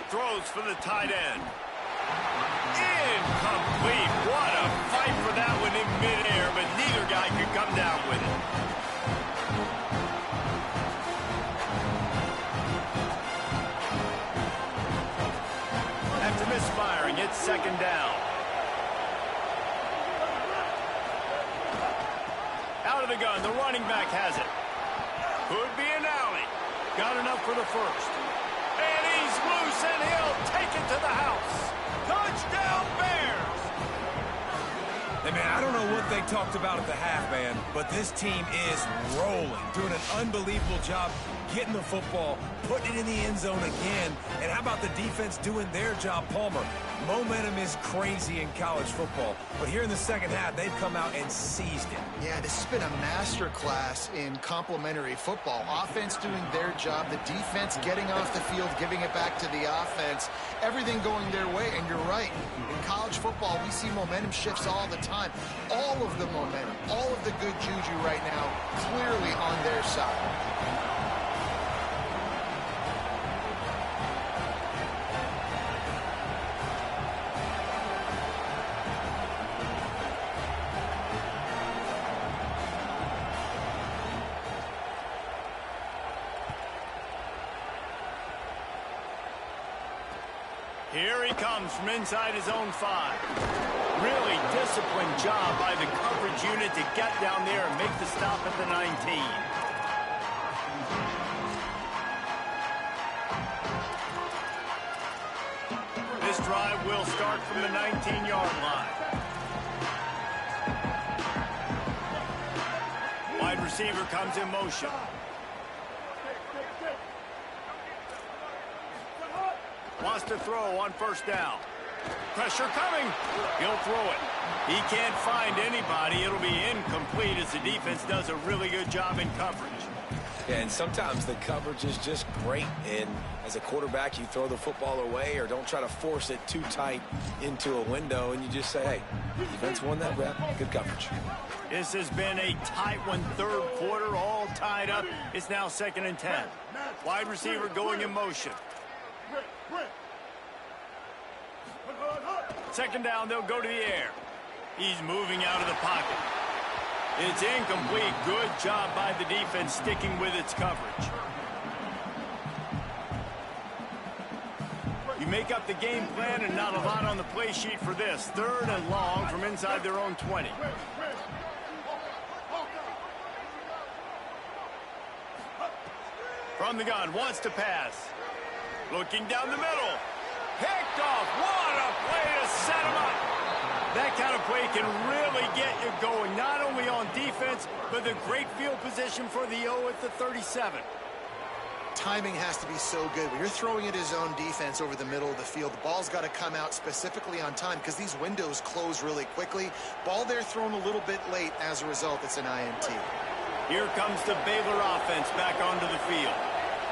Throws for the tight end. Incomplete. What a fight for that one in midair, but neither guy could come down with it. After misfiring, it's 2nd down. Out of the gun, the running back has it. Could be an alley. Got enough for the 1st. And he's loose, and he'll take it to the house. Touchdown, Bears! Hey, man, I don't know what they talked about at the half, man, but this team is rolling, doing an unbelievable job getting the football, putting it in the end zone again. And how about the defense doing their job, Palmer? Momentum is crazy in college football, but here in the 2nd half, they've come out and seized it. Yeah, this has been a masterclass in complementary football. Offense doing their job, the defense getting off the field, giving it back to the offense, everything going their way. And you're right, in college football, we see momentum shifts all the time. All of the momentum, all of the good juju right now, clearly on their side. Here he comes from inside his own 5. Really disciplined job by the coverage unit to get down there and make the stop at the 19. This drive will start from the 19-yard line. Wide receiver comes in motion. Wants to throw on first down. Pressure coming. He'll throw it. He can't find anybody. It'll be incomplete as the defense does a really good job in coverage. Yeah, and sometimes the coverage is just great. And as a quarterback, you throw the football away or don't try to force it too tight into a window, and you just say, hey, defense won that rep. Good coverage. This has been a tight one, third quarter, all tied up. It's now 2nd and 10. Wide receiver going in motion. Second down, they'll go to the air. He's moving out of the pocket. It's incomplete. Good job by the defense sticking with its coverage. You make up the game plan and not a lot on the play sheet for this. 3rd and long from inside their own 20. From the gun, wants to pass. Looking down the middle. Picked off. What a play to set him up. That kind of play can really get you going, not only on defense, but the great field position for the O at the 37. Timing has to be so good. When you're throwing at his own defense over the middle of the field, the ball's got to come out specifically on time because these windows close really quickly. Ball there thrown a little bit late. As a result, it's an INT. Here comes the Baylor offense back onto the field.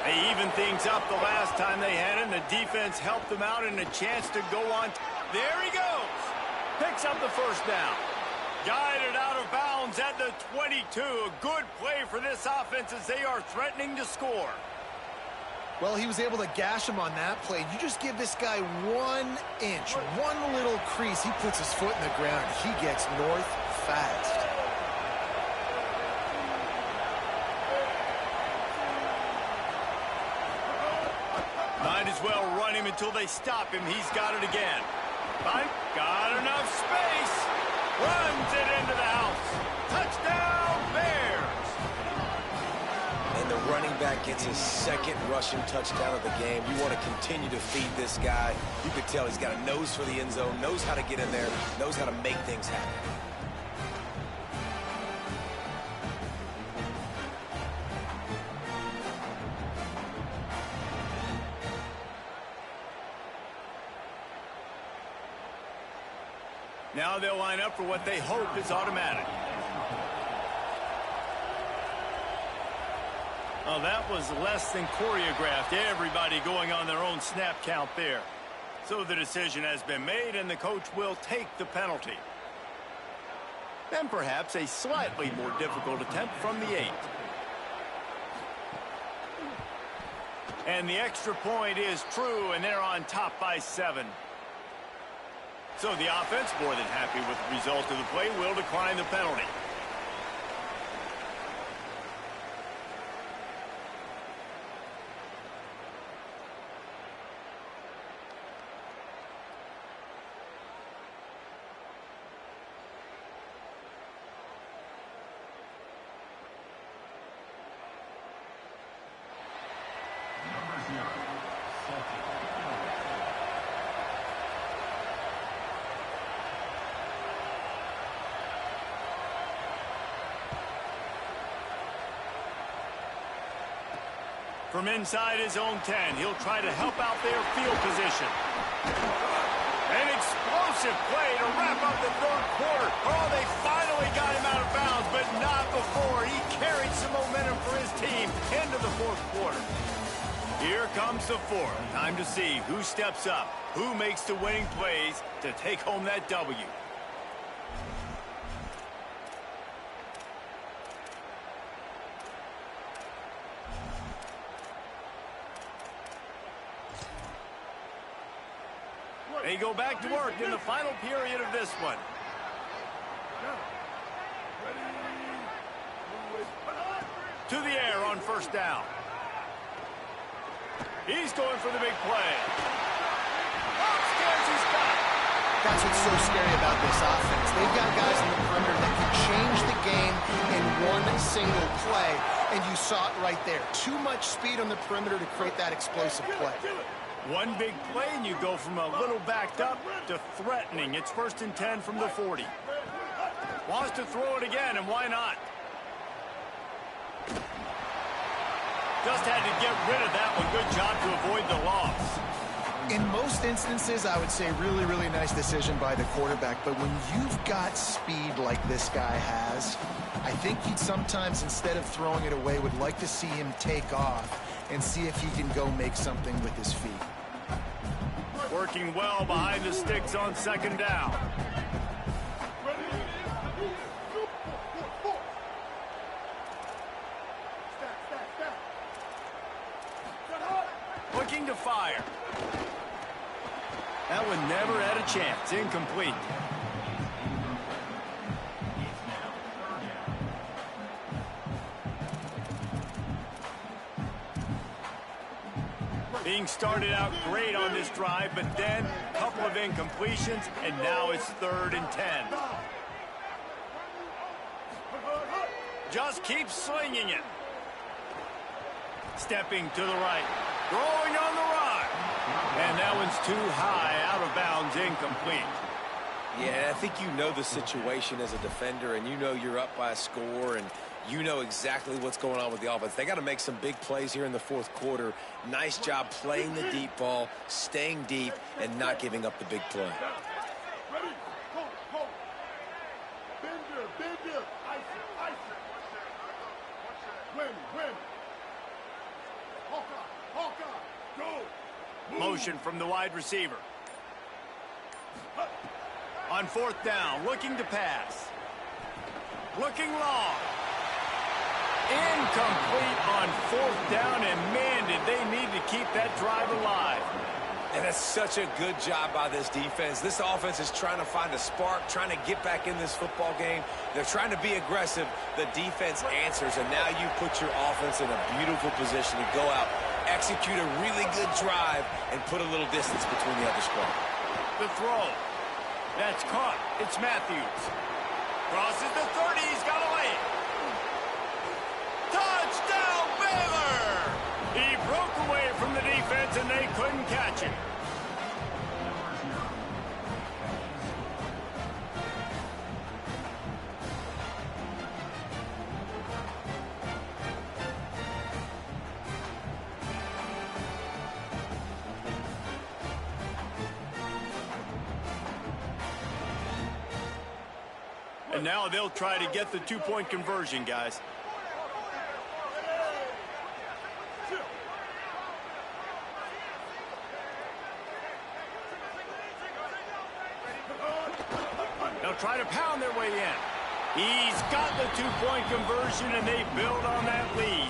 They evened things up the last time they had it, and the defense helped them out and a chance to go on. There he goes. Picks up the first down. Guided out of bounds at the 22. A good play for this offense as they are threatening to score. Well, he was able to gash him on that play. You just give this guy 1 inch, one little crease. He puts his foot in the ground. He gets north fast. Might as well run him until they stop him. He's got it again. Got enough space. Runs it into the house. Touchdown, Bears. And the running back gets his 2nd rushing touchdown of the game. You want to continue to feed this guy. You could tell he's got a nose for the end zone, knows how to get in there, knows how to make things happen. Now they'll line up for what they hope is automatic. Oh, that was less than choreographed. Everybody going on their own snap count there. So the decision has been made, and the coach will take the penalty. Then perhaps a slightly more difficult attempt from the 8. And the extra point is true, and they're on top by 7. So the offense, more than happy with the result of the play, will decline the penalty. From inside his own 10, he'll try to help out their field position. An explosive play to wrap up the 3rd quarter. Oh, they finally got him out of bounds, but not before. He carried some momentum for his team into the 4th quarter. Here comes the 4th. Time to see who steps up, who makes the winning plays to take home that W. They go back to work in the final period of this one. To the air on first down. He's going for the big play. Scares his guy. That's what's so scary about this offense. They've got guys in the perimeter that can change the game in one single play, and you saw it right there. Too much speed on the perimeter to create that explosive play. One big play, and you go from a little backed up to threatening. It's 1st and 10 from the 40. Wants to throw it again, and why not? Just had to get rid of that one. Good job to avoid the loss. In most instances, I would say really, really nice decision by the quarterback. But when you've got speed like this guy has, I think he'd sometimes, instead of throwing it away, would like to see him take off and see if he can go make something with his feet. Working well behind the sticks on 2nd down. Looking to fire. That one never had a chance. Incomplete. Being started out great on this drive, but then a couple of incompletions, and now it's 3rd and 10. Just keep slinging it. Stepping to the right. Throwing on the run. And that one's too high, out of bounds, incomplete. Yeah, I think you know the situation as a defender, and you know you're up by a score, and you know exactly what's going on with the offense. They got to make some big plays here in the 4th quarter. Nice job playing the deep ball, staying deep, and not giving up the big play. Ready? Hold. Bender. Ice it. Win. Hawkeye. Go. Motion from the wide receiver. On 4th down, looking to pass. Looking long. Incomplete on 4th down, and man, did they need to keep that drive alive. And that's such a good job by this defense. This offense is trying to find a spark, trying to get back in this football game. They're trying to be aggressive. The defense answers, and now you put your offense in a beautiful position to go out, execute a really good drive, and put a little distance between the other squad. The throw. That's caught. It's Matthews. Crosses the 30. He's got a lane. Touchdown, Baylor! He broke away from the defense, and they couldn't catch him. And now they'll try to get the 2-point conversion, guys. They'll try to pound their way in. He's got the 2-point conversion, and they build on that lead.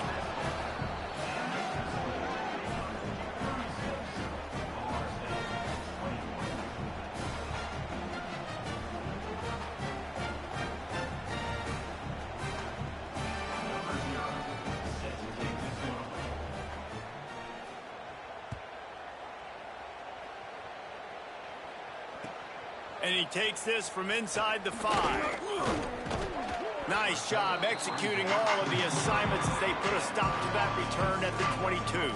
And he takes this from inside the 5. Nice job executing all of the assignments as they put a stop to that return at the 22.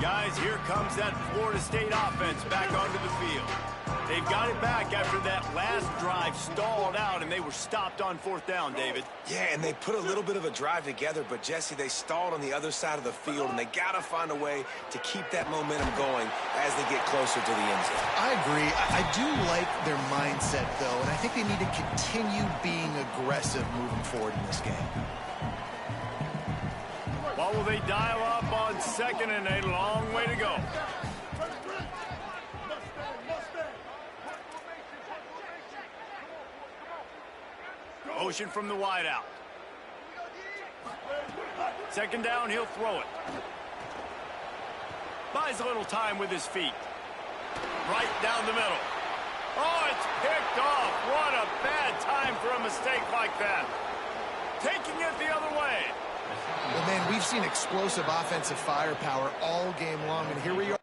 Guys, here comes that Florida State offense back onto the field. They've got it back after that last drive stalled out, and they were stopped on 4th down, David. Yeah, and they put a little bit of a drive together, but, Jesse, they stalled on the other side of the field, and they got to find a way to keep that momentum going as they get closer to the end zone. I agree. I do like their mindset, though, and I think they need to continue being aggressive moving forward in this game. What will they dial up on 2nd and a long way to go? Motion from the wideout. 2nd down, he'll throw it. Buys a little time with his feet. Right down the middle. Oh, it's picked off. What a bad time for a mistake like that. Taking it the other way. Well, man, we've seen explosive offensive firepower all game long, and here we are.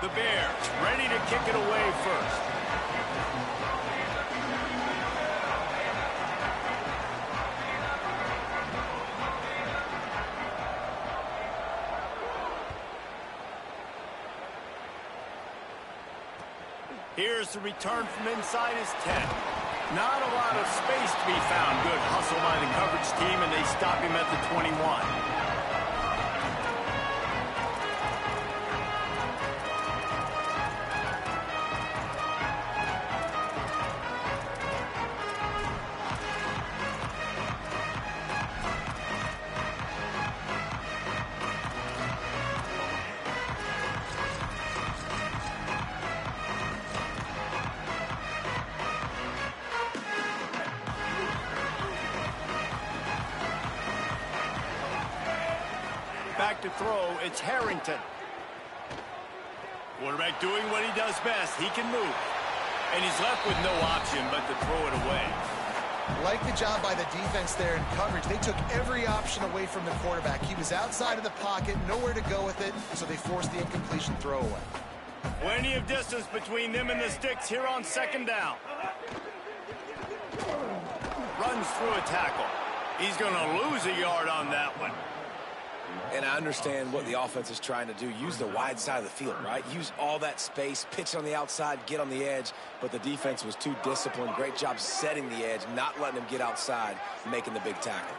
The Bears ready to kick it away first. Here's the return from inside his 10. Not a lot of space to be found. Good hustle by the coverage team, and they stop him at the 21. Back to throw, it's Harrington. Quarterback doing what he does best. He can move. And he's left with no option but to throw it away. Like the job by the defense there in coverage. They took every option away from the quarterback. He was outside of the pocket, nowhere to go with it, so they forced the incompletion throwaway. Plenty of distance between them and the sticks here on second down. Runs through a tackle. He's going to lose a yard on that one. And I understand what the offense is trying to do. Use the wide side of the field, right? Use all that space, pitch on the outside, get on the edge. But the defense was too disciplined. Great job setting the edge, not letting him get outside, making the big tackle.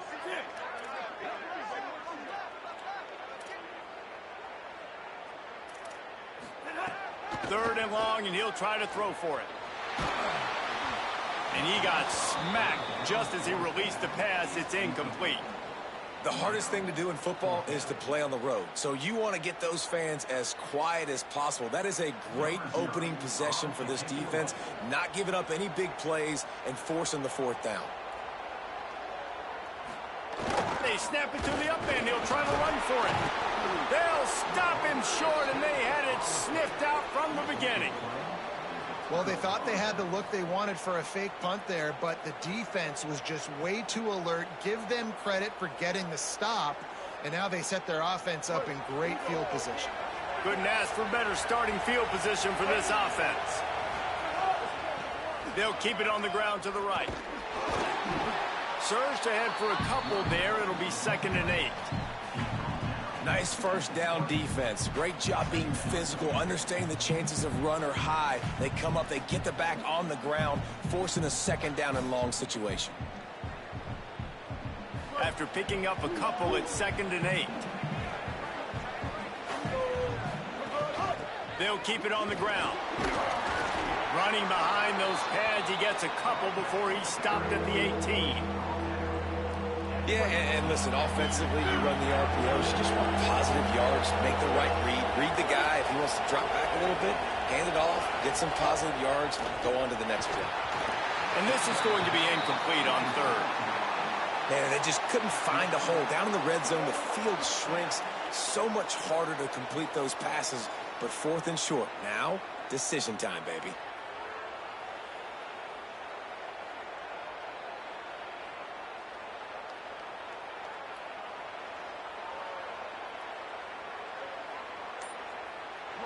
Third and long, and he'll try to throw for it. And he got smacked just as he released the pass. It's incomplete. The hardest thing to do in football is to play on the road. So you want to get those fans as quiet as possible. That is a great opening possession for this defense. Not giving up any big plays and forcing the fourth down. They snap it to the up end. He'll try to run for it. They'll stop him short, and they had it sniffed out from the beginning. Well, they thought they had the look they wanted for a fake punt there, but the defense was just way too alert. Give them credit for getting the stop, and now they set their offense up in great field position. Couldn't ask for better starting field position for this offense. They'll keep it on the ground to the right. Surged ahead for a couple there. It'll be 2nd and 8. Nice first down defense. Great job being physical, understanding the chances of run are high. They come up, they get the back on the ground, forcing a 2nd down and long situation. After picking up a couple, it's 2nd and 8. They'll keep it on the ground. Running behind those pads, he gets a couple before he's stopped at the 18. Yeah, and listen, offensively, you run the RPOs. You just want positive yards, make the right read the guy. If he wants to drop back a little bit, hand it off, get some positive yards, go on to the next play. And this is going to be incomplete on third. Man, they just couldn't find a hole. Down in the red zone, the field shrinks. So much harder to complete those passes, but fourth and short. Now, decision time, baby.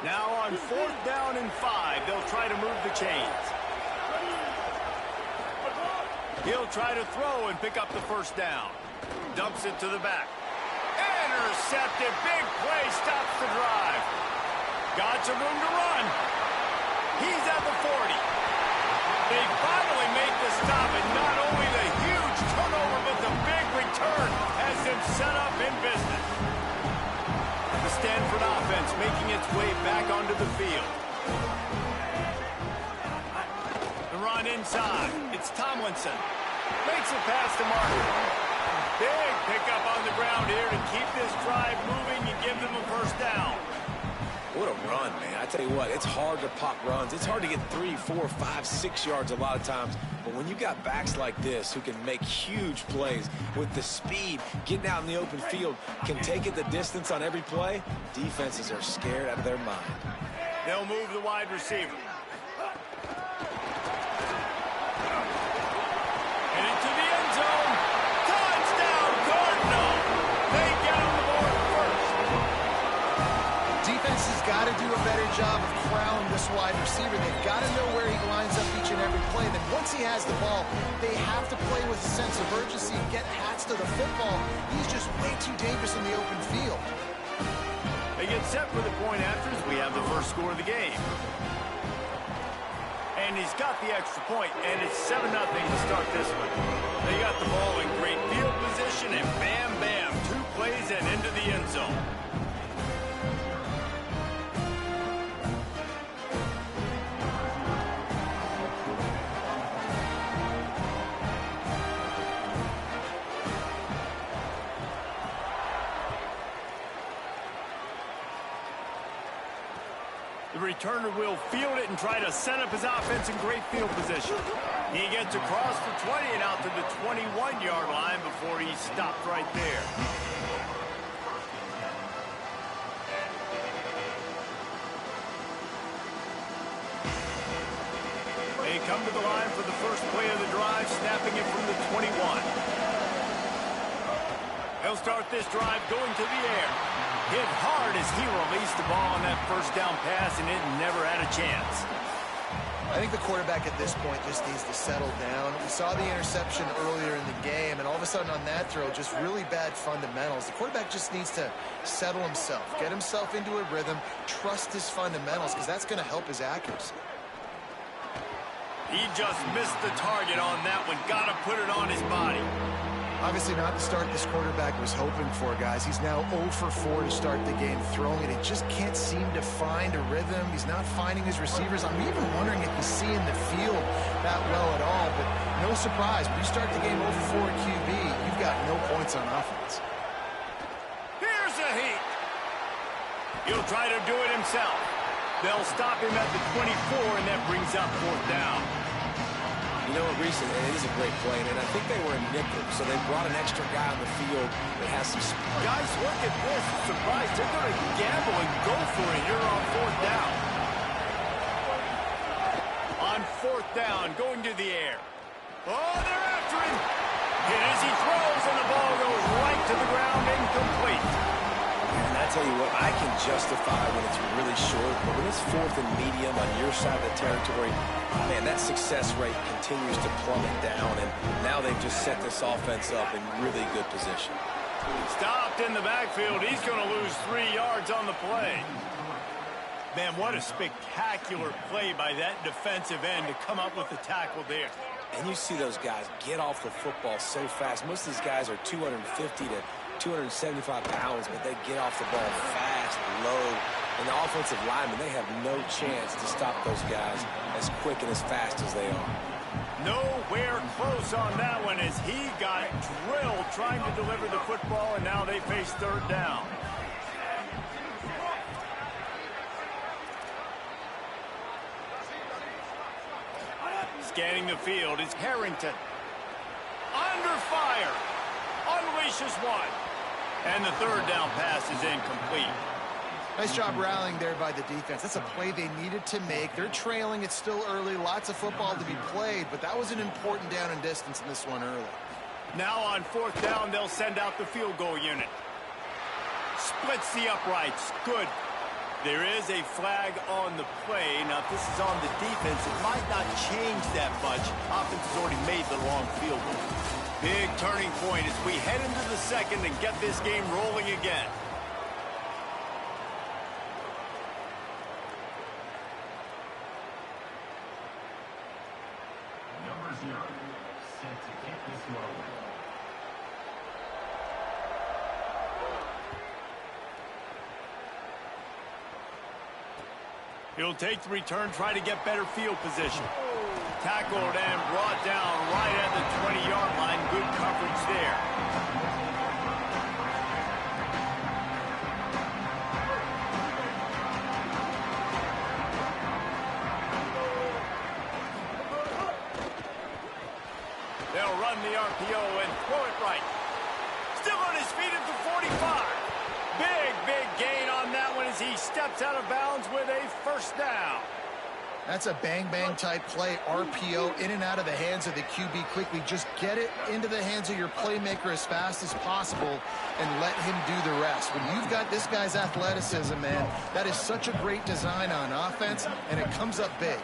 Now on 4th down and 5, they'll try to move the chains. He'll try to throw and pick up the first down. Dumps it to the back. Intercepted. Big play. Stops the drive. Got some room to run. He's at the 40. They finally make the stop, and not only the huge turnover, but the big return has them set up in business. The Stanford offense making its way back onto the field. The run inside. It's Tomlinson. Makes it past the marker. Big pickup on the ground here to keep this drive moving and give them a first down. What a run, man. I tell you what, it's hard to pop runs. It's hard to get 3, 4, 5, 6 yards a lot of times. But when you got backs like this who can make huge plays with the speed, getting out in the open field, can take it the distance on every play, defenses are scared out of their mind. They'll move the wide receiver. And into the end zone. Touchdown, Cardinal. They get on the board first. Defense has got to do a better job of corralling this wide receiver. They've got to know where he lines up each and every play. Then once he has the ball, they have to play with a sense of urgency and get hats to the football. He's just way too dangerous in the open field. They get set for the point afters. We have the first score of the game. And he's got the extra point, and it's 7-0 to start this one. They got the ball in great field position, and bam, bam, 2 plays and into the end zone. The returner will field it and try to set up his offense in great field position. He gets across the 20 and out to the 21-yard line before he's stopped right there. They come to the line for the first play of the drive, snapping it from the 21. He'll start this drive going to the air. Hit hard as he released the ball on that first down pass, and it never had a chance. I think the quarterback at this point just needs to settle down. We saw the interception earlier in the game, and all of a sudden on that throw, just really bad fundamentals. The quarterback just needs to settle himself, get himself into a rhythm, trust his fundamentals, because that's going to help his accuracy. He just missed the target on that one. Got to put it on his body. Obviously not the start this quarterback was hoping for, guys. He's now 0 for 4 to start the game throwing it. He just can't seem to find a rhythm. He's not finding his receivers. I'm even wondering if he's seeing the field that well at all. But no surprise, when you start the game 0 for 4 at QB, you've got no points on offense. Here's a heat. He'll try to do it himself. They'll stop him at the 24, and that brings up 4th down. You know what, Reese, it is a great play, and I think they were in nickel, so they brought an extra guy on the field that has some speed. Guys, look at this. Surprised they're going to gamble and go for it here on 4th down. On 4th down, going to the air. Oh, they're after him. Hit as he throws, and the ball goes right to the ground, incomplete. And I tell you what, I can justify when it's really short, but when it's 4th and medium on your side of the territory, man, that success rate continues to plummet down, and now they've just set this offense up in really good position. Stopped in the backfield. He's going to lose 3 yards on the play. Man, what a spectacular play by that defensive end to come up with the tackle there. And you see those guys get off the football so fast. Most of these guys are 250 to 275 pounds, but they get off the ball fast, low, And the offensive linemen, they have no chance to stop those guys as quick and as fast as they are. Nowhere close on that one as he got drilled trying to deliver the football, and now they face third down. Scanning the field is Harrington. Under fire. Unleashes one. And the third down pass is incomplete. Nice job rallying there by the defense. That's a play they needed to make. They're trailing. It's still early. Lots of football to be played, but that was an important down and distance in this one early. Now on fourth down, they'll send out the field goal unit. Splits the uprights. Good. There is a flag on the play. Now, if this is on the defense, it might not change that much. Offense has already made the long field goal. Big turning point as we head into the second and get this game rolling again. Number 0, set to kick this one. He'll take the return, try to get better field position. Tackled and brought down right at the 20-yard line. Good coverage there. They'll run the RPO and throw it right. Still on his feet at the 45. Big gain on that one as he steps out of bounds with a first down. That's a bang-bang type play. RPO in and out of the hands of the QB quickly. Just get it into the hands of your playmaker as fast as possible and let him do the rest. When you've got this guy's athleticism, man, that is such a great design on offense, and it comes up big.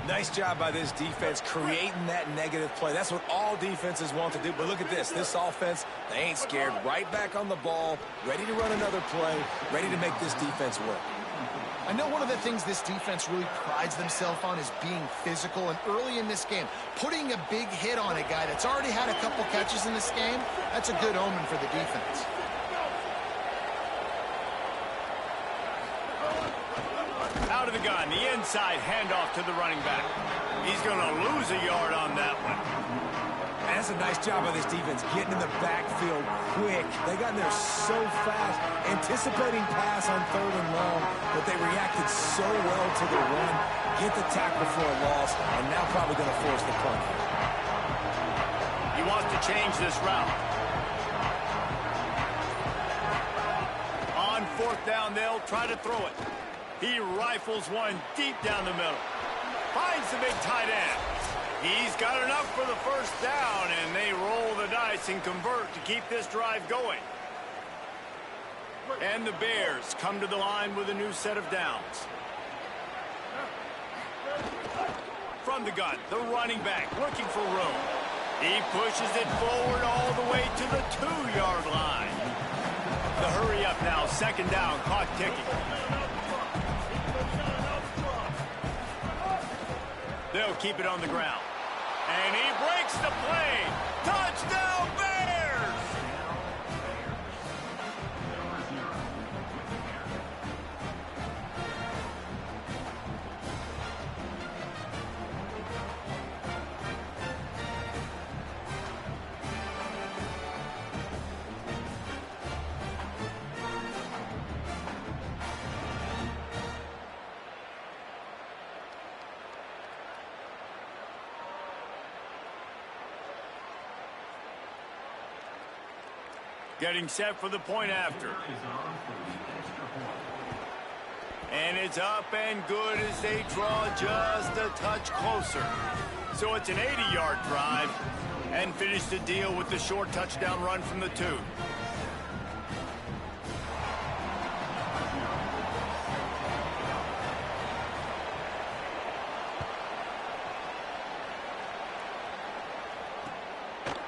Nice job by this defense creating that negative play. That's what all defenses want to do. But look at this. This offense, they ain't scared. Right back on the ball, ready to run another play, ready to make this defense work. I know one of the things this defense really prides themselves on is being physical, and early in this game, putting a big hit on a guy that's already had a couple catches in this game, that's a good omen for the defense. Out of the gun, the inside handoff to the running back. He's going to lose a yard on that one. And that's a nice job by this defense, getting in the backfield quick. They got in there so fast, anticipating pass on third and long, but they reacted so well to the run, get the tackle for a loss, and now probably going to force the punt. He wants to change this route. On fourth down, they'll try to throw it. He rifles one deep down the middle. Finds the big tight end. He's got enough for the first down, and they roll the dice and convert to keep this drive going. And the Bears come to the line with a new set of downs. From the gun, the running back looking for room. He pushes it forward all the way to the 2-yard line. The hurry up now, second down, clock ticking. They'll keep it on the ground. And he breaks the play. Touchdown, Bears! Getting set for the point after. And it's up and good as they draw just a touch closer. So it's an 80-yard drive and finish the deal with the short touchdown run from the 2.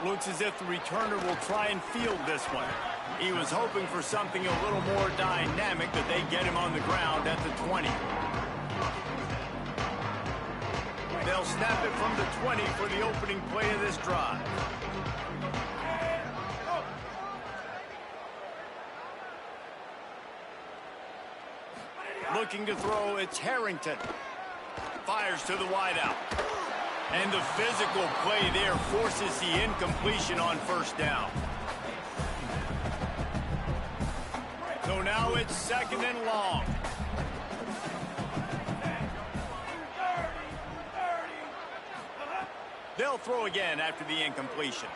Looks as if the returner will try and field this one. He was hoping for something a little more dynamic, but they get him on the ground at the 20. They'll snap it from the 20 for the opening play of this drive. Looking to throw, it's Harrington. Fires to the wideout. And the physical play there forces the incompletion on first down. So now it's 2nd and long. They'll throw again after the incompletion.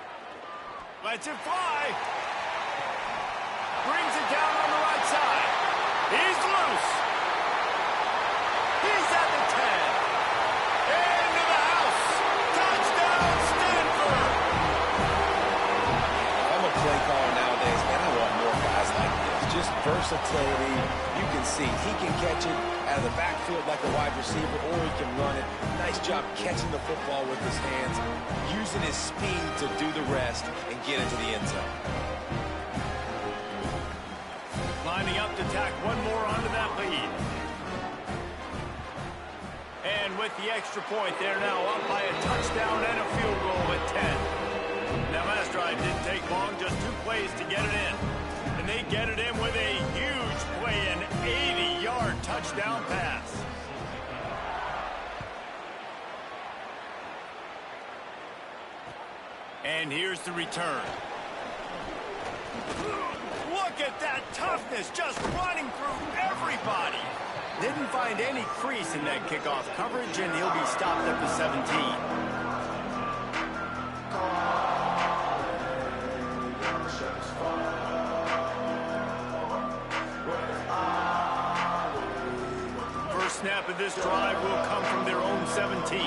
Lets it fly. Brings it down on the right side. He's loose. He's at the 10. Into the house. Touchdown, Stanford. I'm a play caller nowadays, man. I want more guys like this. Just versatility. You can see he can catch it out of the backfield like a wide receiver, or he can run it. Nice job catching the football with his hands, using his speed to do the rest and get into the end zone. Lining up to tack one more onto that lead. And with the extra point, they're now up by a touchdown and a field goal at 10. That last drive didn't take long, just 2 plays to get it in. And they get it in with a huge play, an 80-yard touchdown pass. And here's the return. Look at that toughness, just running through everybody. Didn't find any crease in that kickoff coverage, and he'll be stopped at the 17. First snap of this drive will come from their own 17.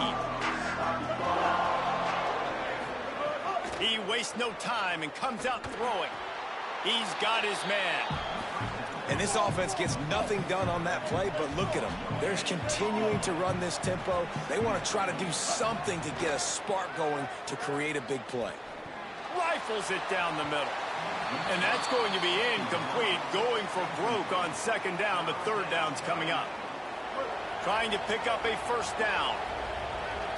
He wastes no time and comes out throwing. He's got his man. And this offense gets nothing done on that play, but look at them. They're continuing to run this tempo. They want to try to do something to get a spark going to create a big play. Rifles it down the middle. And that's going to be incomplete, going for broke on 2nd down, but 3rd down's coming up. Trying to pick up a first down.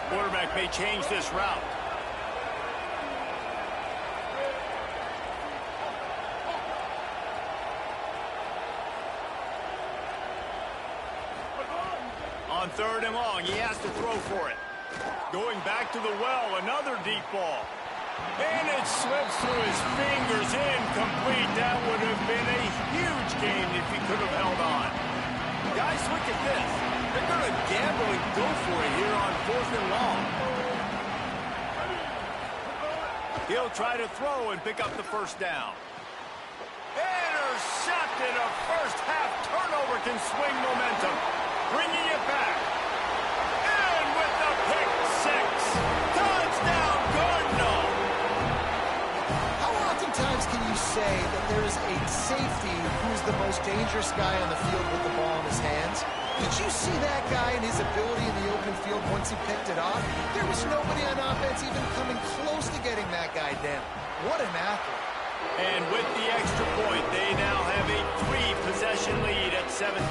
Quarterback may change this route. On 3rd and long, he has to throw for it. Going back to the well, another deep ball. And it slips through his fingers, incomplete. That would have been a huge game if he could have held on. Guys, look at this. They're going to gamble and go for it here on 4th and long. He'll try to throw and pick up the first down. Intercepted. A first half turnover can swing momentum. Bringing it back. And with the pick 6. Touchdown, Cardinal. How oftentimes can you say that there is a safety who's the most dangerous guy on the field with the ball in his hands? Did you see that guy and his ability in the open field once he picked it off? There was nobody on offense even coming close to getting that guy down. What an athlete. And with the extra point, they now have a 3-possession lead at 17.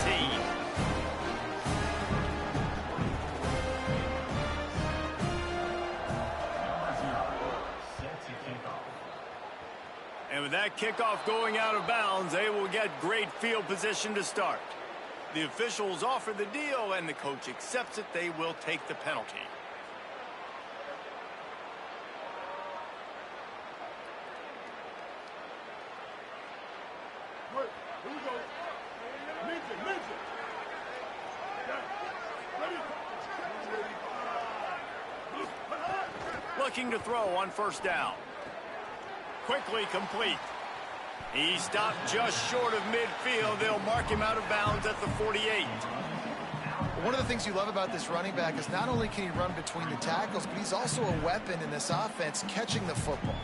And with that kickoff going out of bounds, they will get great field position to start. The officials offer the deal, and the coach accepts it. They will take the penalty. Looking to throw on first down. Quickly complete. He stopped just short of midfield. They'll mark him out of bounds at the 48. One of the things you love about this running back is not only can he run between the tackles, but he's also a weapon in this offense catching the football.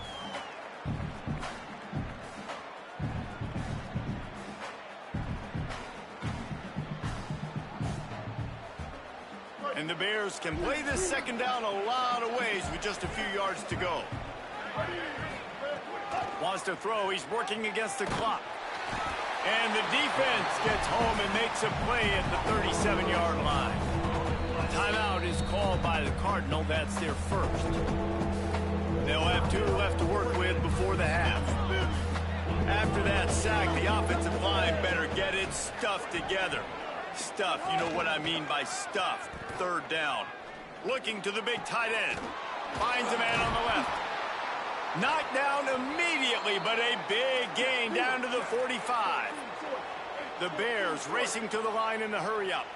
And the Bears can play this 2nd down a lot of ways with just a few yards to go. Wants to throw. He's working against the clock. And the defense gets home and makes a play at the 37-yard line. Timeout is called by the Cardinal. That's their first. They'll have 2 left to work with before the half. After that sack, the offensive line better get its stuff together. Stuff, you know what I mean by stuff. Third down. Looking to the big tight end. Finds a man on the left. Knocked down immediately, but a big gain down to the 45. The Bears racing to the line in the hurry-up.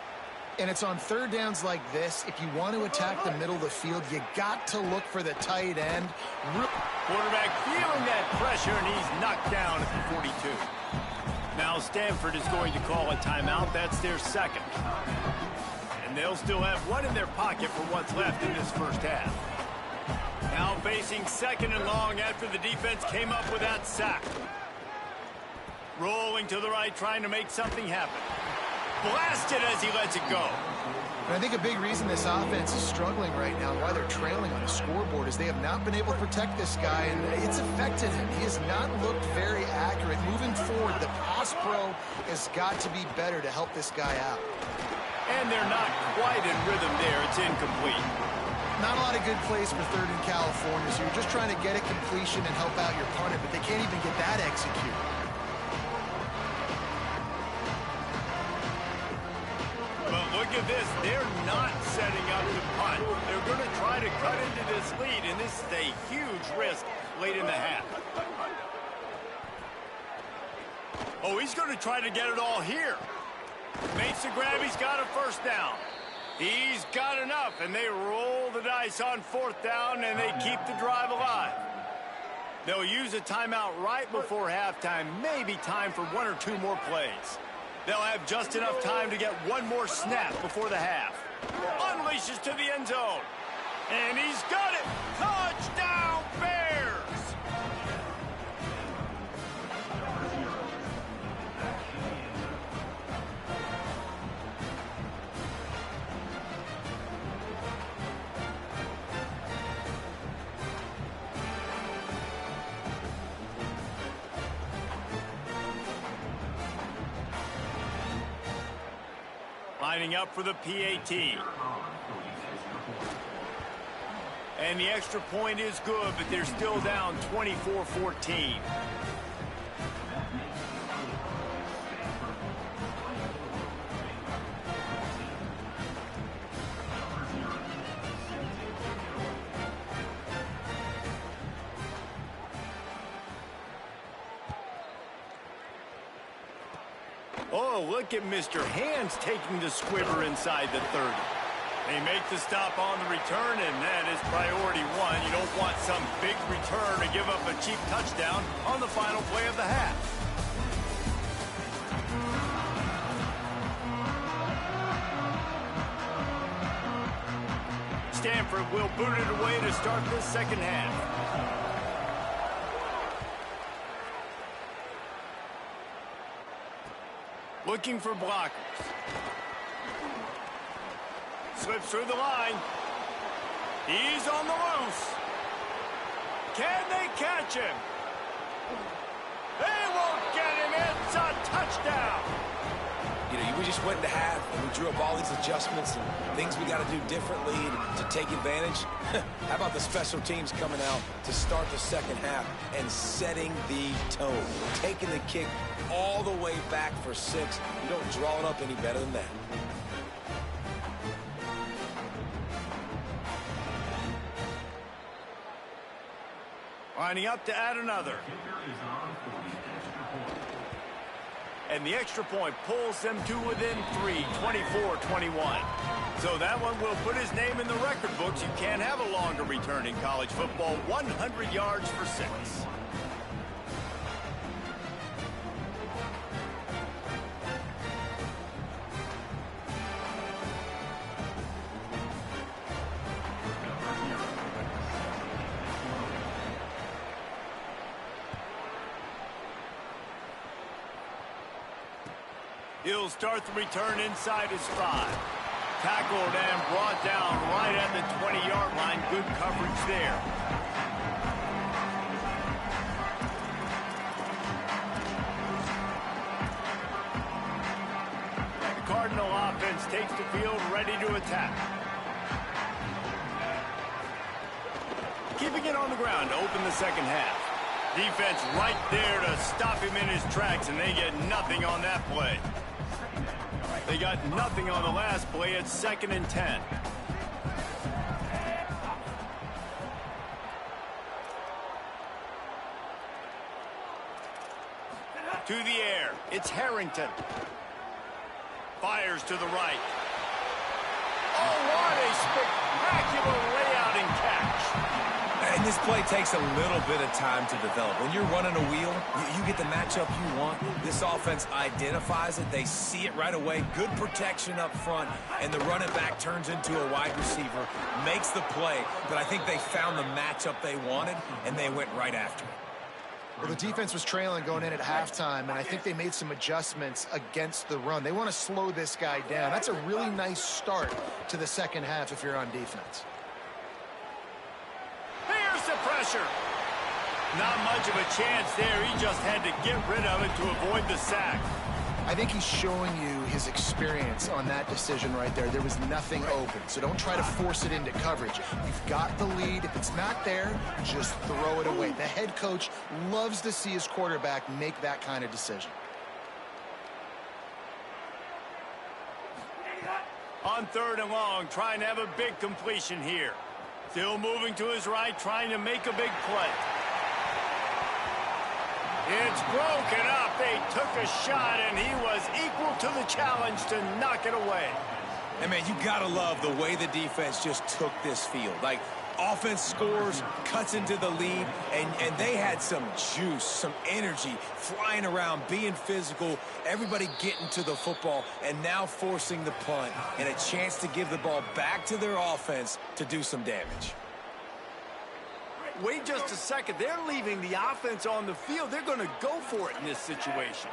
And it's on third downs like this. If you want to attack the middle of the field, you got to look for the tight end. Quarterback feeling that pressure, and he's knocked down at the 42. Now Stanford is going to call a timeout. That's their second. And they'll still have one in their pocket for what's left in this first half. Now facing second and long after the defense came up with that sack. Rolling to the right, trying to make something happen. Blasted as he lets it go. And I think a big reason this offense is struggling right now, why they're trailing on the scoreboard, is they have not been able to protect this guy, and it's affected him. He has not looked very accurate. Moving forward, the pass pro has got to be better to help this guy out. And they're not quite in rhythm there. It's incomplete. Not a lot of good plays for third in California, so you're just trying to get a completion and help out your punter, but they can't even get that executed. But look at this. They're not setting up to punt. They're going to try to cut into this lead, and this is a huge risk late in the half. Oh, he's going to try to get it all here. Makes the grab. He's got a first down. He's got enough, and they roll the dice on fourth down, and they keep the drive alive. They'll use a timeout right before halftime, maybe time for one or two more plays. They'll have just enough time to get one more snap before the half. Unleashes to the end zone. And he's got it. Touchdown, Bears! Lining up for the PAT. And the extra point is good, but they're still down 24-14. Oh, look at Mr. Hands taking the squiver inside the 30. They make the stop on the return, and that is priority one. You don't want some big return to give up a cheap touchdown on the final play of the half. Stanford will boot it away to start this second half. Looking for blockers. Slips through the line. He's on the loose. Can they catch him? They won't get him. It's a touchdown. You know, we just went into half, and we drew up all these adjustments and things we got to do differently to take advantage. How about the special teams coming out to start the second half and setting the tone, taking the kick all the way back for 6. You don't draw it up any better than that. Lining up to add another. And the extra point pulls them to within 3, 24-21. So that one will put his name in the record books. You can't have a longer return in college football. 100 yards for 6. He'll start the return inside his 5. Tackled and brought down right at the 20-yard line. Good coverage there. The Cardinal offense takes the field, ready to attack. Keeping it on the ground to open the second half. Defense right there to stop him in his tracks, and they get nothing on that play. They got nothing on the last play. It's 2nd and 10. To the air. It's Harrington. Fires to the right. Oh, what a spectacular layout and catch. And this play takes a little bit of time to develop. When you're running a wheel, you get the matchup you want. This offense identifies it. They see it right away. Good protection up front, and the running back turns into a wide receiver, makes the play. But I think they found the matchup they wanted, and they went right after it. Well, the defense was trailing going in at halftime, and I think they made some adjustments against the run. They want to slow this guy down. That's a really nice start to the second half if you're on defense. Here's the pressure. Not much of a chance there. He just had to get rid of it to avoid the sack. I think he's showing you his experience on that decision right there. There was nothing open, so don't try to force it into coverage. You've got the lead. If it's not there, just throw it away. The head coach loves to see his quarterback make that kind of decision. On 3rd and long, trying to have a big completion here. Still moving to his right, trying to make a big play. It's broken up. They took a shot, and he was equal to the challenge to knock it away. And, man, you got to love the way the defense just took this field. Like, offense scores, cuts into the lead, and they had some juice, some energy, flying around, being physical, everybody getting to the football, and now forcing the punt and a chance to give the ball back to their offense to do some damage. Wait just a second. They're leaving the offense on the field. They're going to go for it in this situation.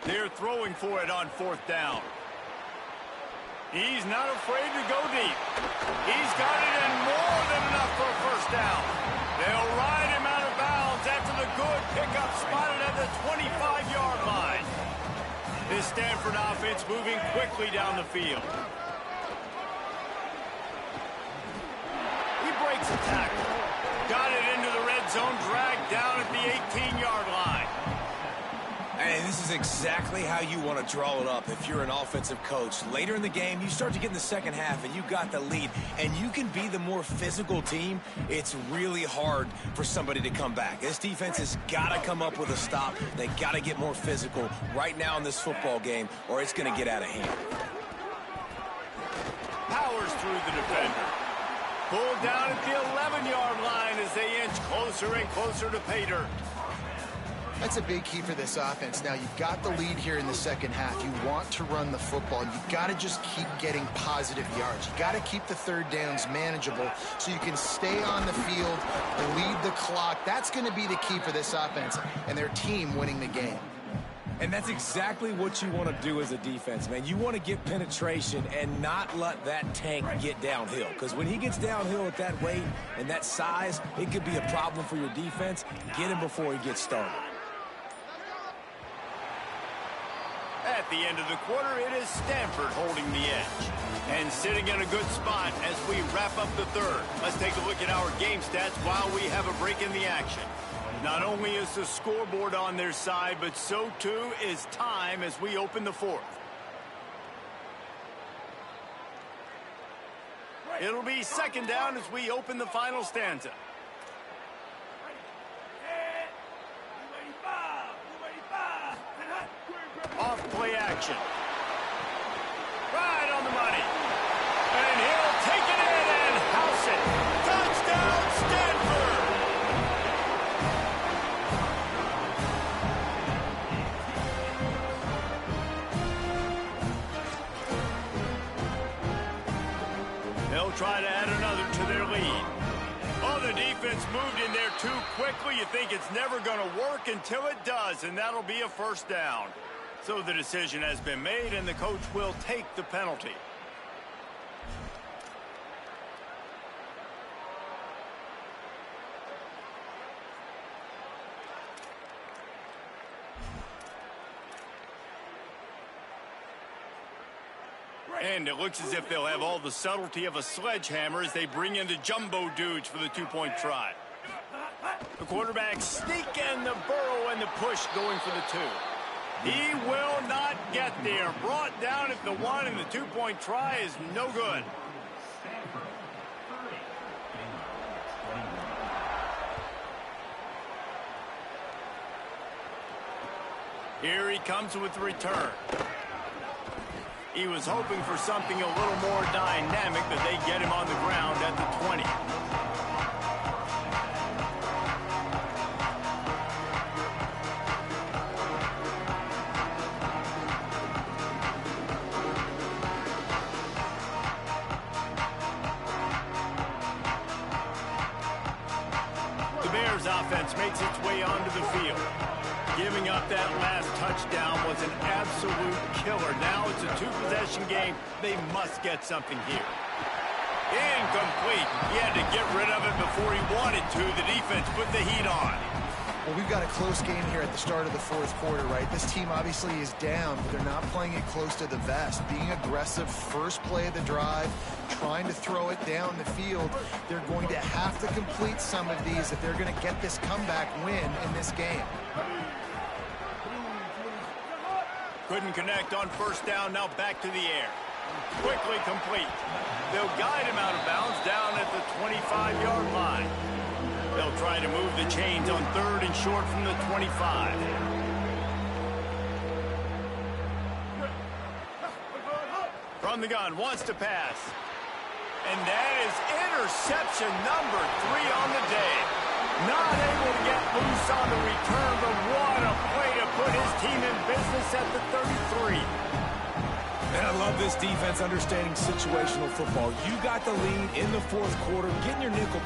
They're throwing for it on 4th down. He's not afraid to go deep. He's got it and more than enough for a first down. They'll ride him out of bounds after the good pickup spotted at the 25-yard line. This Stanford offense moving quickly down the field. He breaks a tackle. Got it into the red zone, dragged down at the 18-yard line. And this is exactly how you want to draw it up if you're an offensive coach. Later in the game, you start to get in the second half, and you got the lead, and you can be the more physical team. It's really hard for somebody to come back. This defense has got to come up with a stop. They got to get more physical right now in this football game, or it's going to get out of hand. Powers through the defender. Pulled down at the 11-yard line as they inch closer and closer to pay dirt. That's a big key for this offense. Now, you've got the lead here in the second half. You want to run the football. You've got to just keep getting positive yards. You've got to keep the third downs manageable so you can stay on the field, lead the clock. That's going to be the key for this offense and their team winning the game. And that's exactly what you want to do as a defense, man. You want to get penetration and not let that tank get downhill. Because when he gets downhill at that weight and that size, it could be a problem for your defense. Get him before he gets started. At the end of the quarter, it is Stanford holding the edge. And sitting in a good spot as we wrap up the third. Let's take a look at our game stats while we have a break in the action. Not only is the scoreboard on their side, but so too is time as we open the fourth. It'll be 2nd down as we open the final stanza. Off play action. Right on the money. And he'll take it in and house it. Touchdown, Stanford! They'll try to add another to their lead. Oh, the defense moved in there too quickly. You think it's never going to work until it does, and that'll be a first down. So the decision has been made, and the coach will take the penalty. And it looks as if they'll have all the subtlety of a sledgehammer as they bring in the jumbo dudes for the two-point try. The quarterback sneaking the burrow and the push going for the two. He will not get there. Brought down at the one, and the two-point try is no good. Here he comes with the return. He was hoping for something a little more dynamic, but they get him on the ground at the 20. The Bears offense makes its way onto the field. Giving up that last touchdown was an absolute killer. Now it's a two-possession game. They must get something here. Incomplete. He had to get rid of it before he wanted to. The defense put the heat on. Well, we've got a close game here at the start of the fourth quarter, right? This team obviously is down, but they're not playing it close to the vest. Being aggressive, first play of the drive, trying to throw it down the field. They're going to have to complete some of these if they're going to get this comeback win in this game. Couldn't connect on first down, now back to the air. Quickly complete. They'll guide him out of bounds down at the 25-yard line. They'll try to move the chains on third and short from the 25. From the gun, wants to pass. And that is interception number 3 on the day. Not able to get loose on the return, but what a play to put his team in business at the 33. And I love this defense understanding situational football. You got the lead in the fourth quarter, getting your nickel.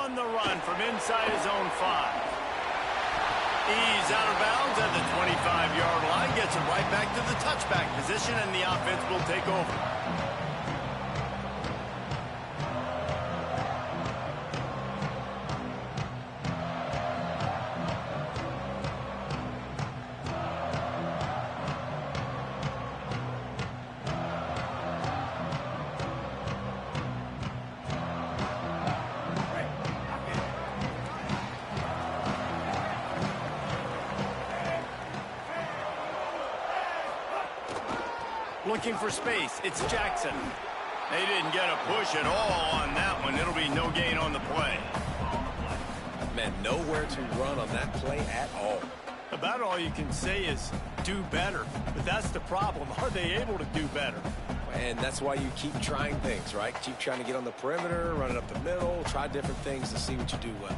on the run from inside his own 5. He's out of bounds at the 25-yard line, gets it right back to the touchback position, and the offense will take over. Looking for space. It's Jackson. They didn't get a push at all on that one. It'll be no gain on the play. Man, nowhere to run on that play at all. About all you can say is do better. But that's the problem. Are they able to do better? And that's why you keep trying things, right? Keep trying to get on the perimeter, run it up the middle, try different things to see what you do well.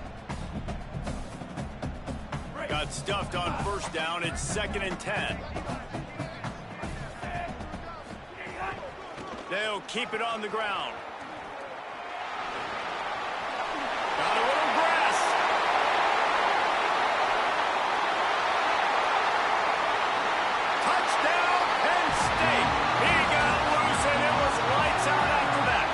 Got stuffed on first down. It's 2nd and 10. They'll keep it on the ground. Got a little grass. Touchdown, Penn State. He got loose, and it was lights out after that.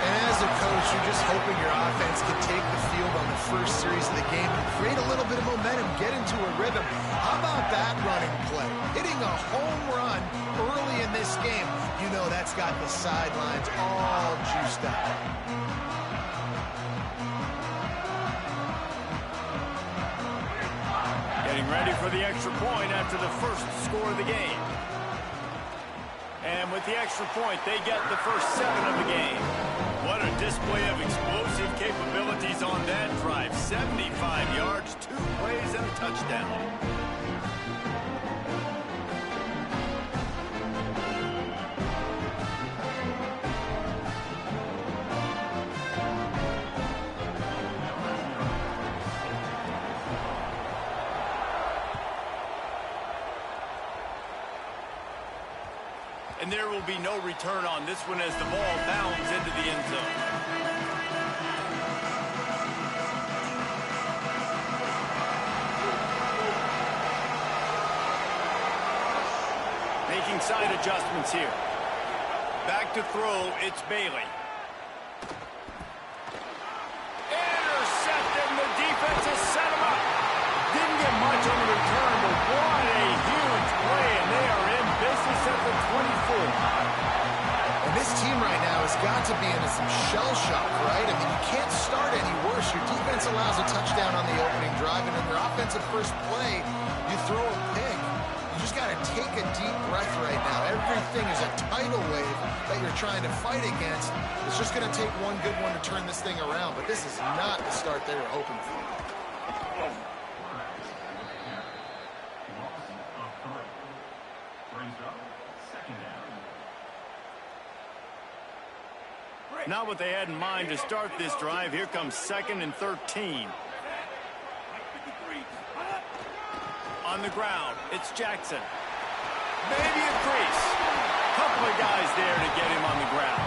And as a coach, you're just hoping your offense can take the field on the first series of the game and create a little bit of momentum, get into a rhythm. How about that running play? Hitting a home run early in this game. You know that's got the sidelines all juiced up. Getting ready for the extra point after the first score of the game. And with the extra point, they get the first 7 of the game. What a display of explosive capabilities on that drive. 75 yards, 2 plays, and a touchdown. And there will be no return on this one as the ball bounds into the end zone. Making side adjustments here. Back to throw, it's Bailey. Intercepted, and the defense has set him up. Didn't get much on the return, but what a huge play, and they are in business at the 24. And this team right now has got to be into some shell shock, right? I mean, you can't start any worse. Your defense allows a touchdown on the opening drive, and in your offensive first play, you throw a pick. You just got to take a deep breath right now. Everything is a tidal wave that you're trying to fight against. It's just going to take one good one to turn this thing around, but this is not the start they were hoping for. Not what they had in mind to start this drive. Here comes 2nd and 13. On the ground, it's Jackson. Maybe a crease. Couple of guys there to get him on the ground.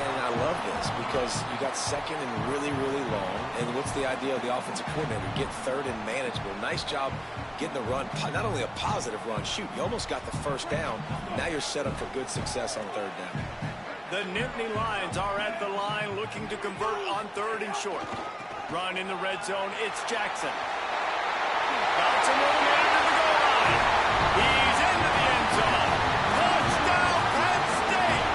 And I love this because you got 2nd and really, really long. And what's the idea of the offensive coordinator? Get 3rd and manageable. Nice job getting the run. Not only a positive run, shoot, you almost got the first down. Now you're set up for good success on 3rd down. The Nittany Lions are at the line looking to convert on 3rd and short. Run in the red zone, it's Jackson. Got some room into the goal line. He's into the end zone. Touchdown, Penn State!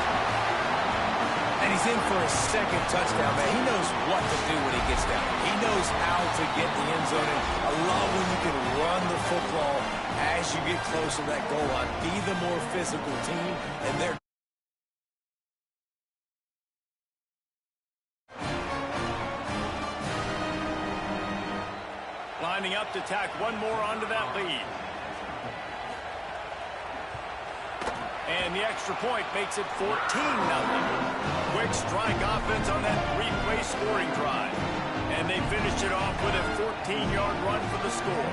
And he's in for a 2nd touchdown, man. He knows what to do when he gets down. He knows how to get the end zone. And I love when you can run the football as you get close to that goal line. Be the more physical team, and they're lining up to tack one more onto that lead. And the extra point makes it 14-0. Quick strike offense on that 3-play scoring drive. And they finished it off with a 14-yard run for the score.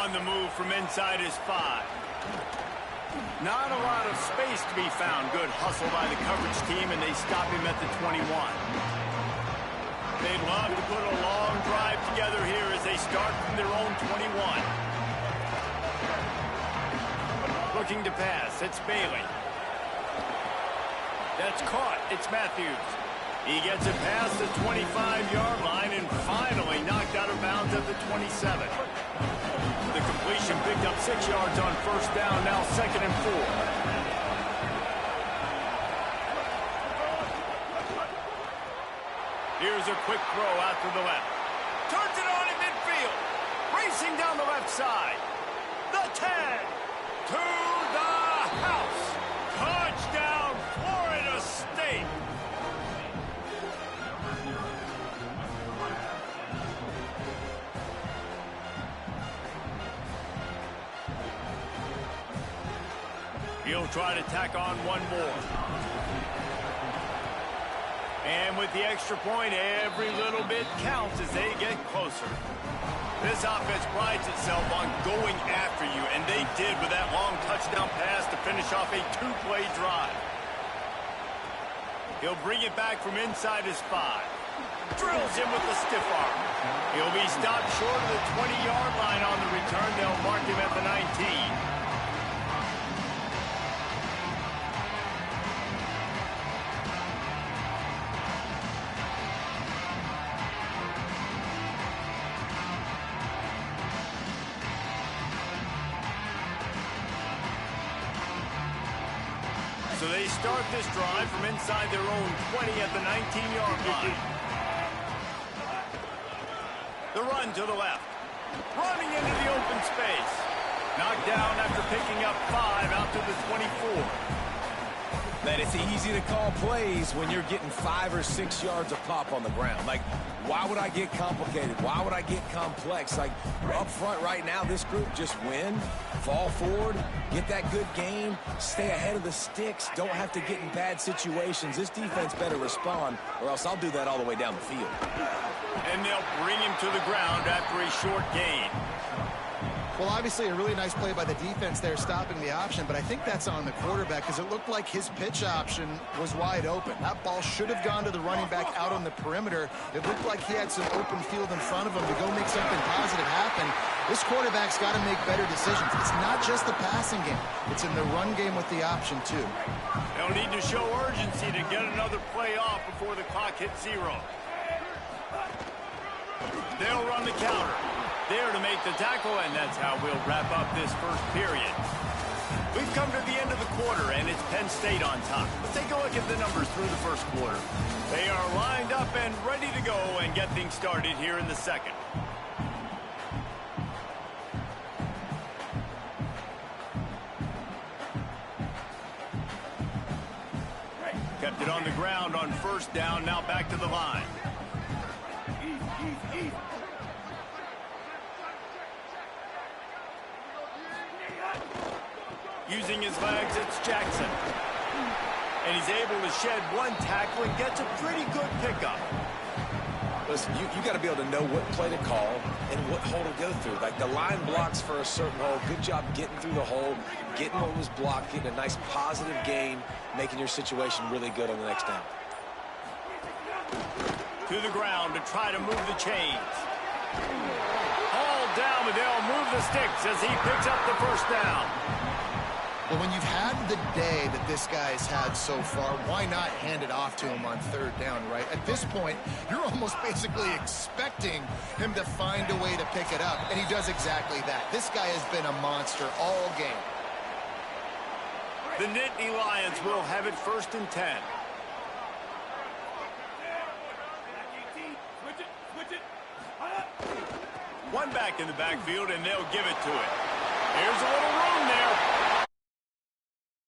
on the move from inside his 5. Not a lot of space to be found. Good hustle by the coverage team, and they stop him at the 21. They'd love to put a long drive together here as they start from their own 21. Looking to pass. It's Bailey. That's caught. It's Matthews. He gets it past the 25-yard line and finally knocked out of bounds at the 27. The completion picked up 6 yards on first down, now 2nd and 4. Here's a quick throw out to the left. Turns it on in midfield. Racing down the left side. The 10. To the house. Touchdown, Florida State. He'll try to tack on one more. And with the extra point, every little bit counts as they get closer. This offense prides itself on going after you, and they did with that long touchdown pass to finish off a 2-play drive. He'll bring it back from inside his 5. Drills him with the stiff arm. He'll be stopped short of the 20-yard line on the return. They'll mark him at the 19. So they start this drive from inside their own 20 at the 19-yard line. The run to the left. Running into the open space. Knocked down after picking up 5 out to the 24. Man, it's easy to call plays when you're getting 5 or 6 yards of pop on the ground. Like, why would I get complicated? Why would I get complex? Like, up front right now, this group just win, fall forward, get that good game, stay ahead of the sticks, don't have to get in bad situations. This defense better respond, or else I'll do that all the way down the field. And they'll bring him to the ground after a short gain. Well, obviously a really nice play by the defense there stopping the option, but I think that's on the quarterback because it looked like his pitch option was wide open. That ball should have gone to the running back out on the perimeter. It looked like he had some open field in front of him to go make something positive happen. This quarterback's got to make better decisions. It's not just the passing game. It's in the run game with the option, too. They'll need to show urgency to get another play off before the clock hits 0. They'll run the counter. There to make the tackle, and that's how we'll wrap up this first period. We've come to the end of the quarter, and it's Penn State on top. Let's take a look at the numbers through the first quarter. They are lined up and ready to go and get things started here in the second. Kept it on the ground on first down, now back to the line. Using his legs, it's Jackson. And he's able to shed one tackle and gets a pretty good pickup. Listen, you got to be able to know what play to call and what hole to go through. Like the line blocks for a certain hole. Good job getting through the hole, getting what was blocked, getting a nice positive gain, making your situation really good on the next down. To the ground to try to move the chains. Hauled down, but they'll move the sticks as he picks up the first down. Well, when you've had the day that this guy's had so far, why not hand it off to him on third down, right? At this point, you're almost basically expecting him to find a way to pick it up, and he does exactly that. This guy has been a monster all game. The Nittany Lions will have it 1st and 10. One back in the backfield, and they'll give it to it. Here's a little room there.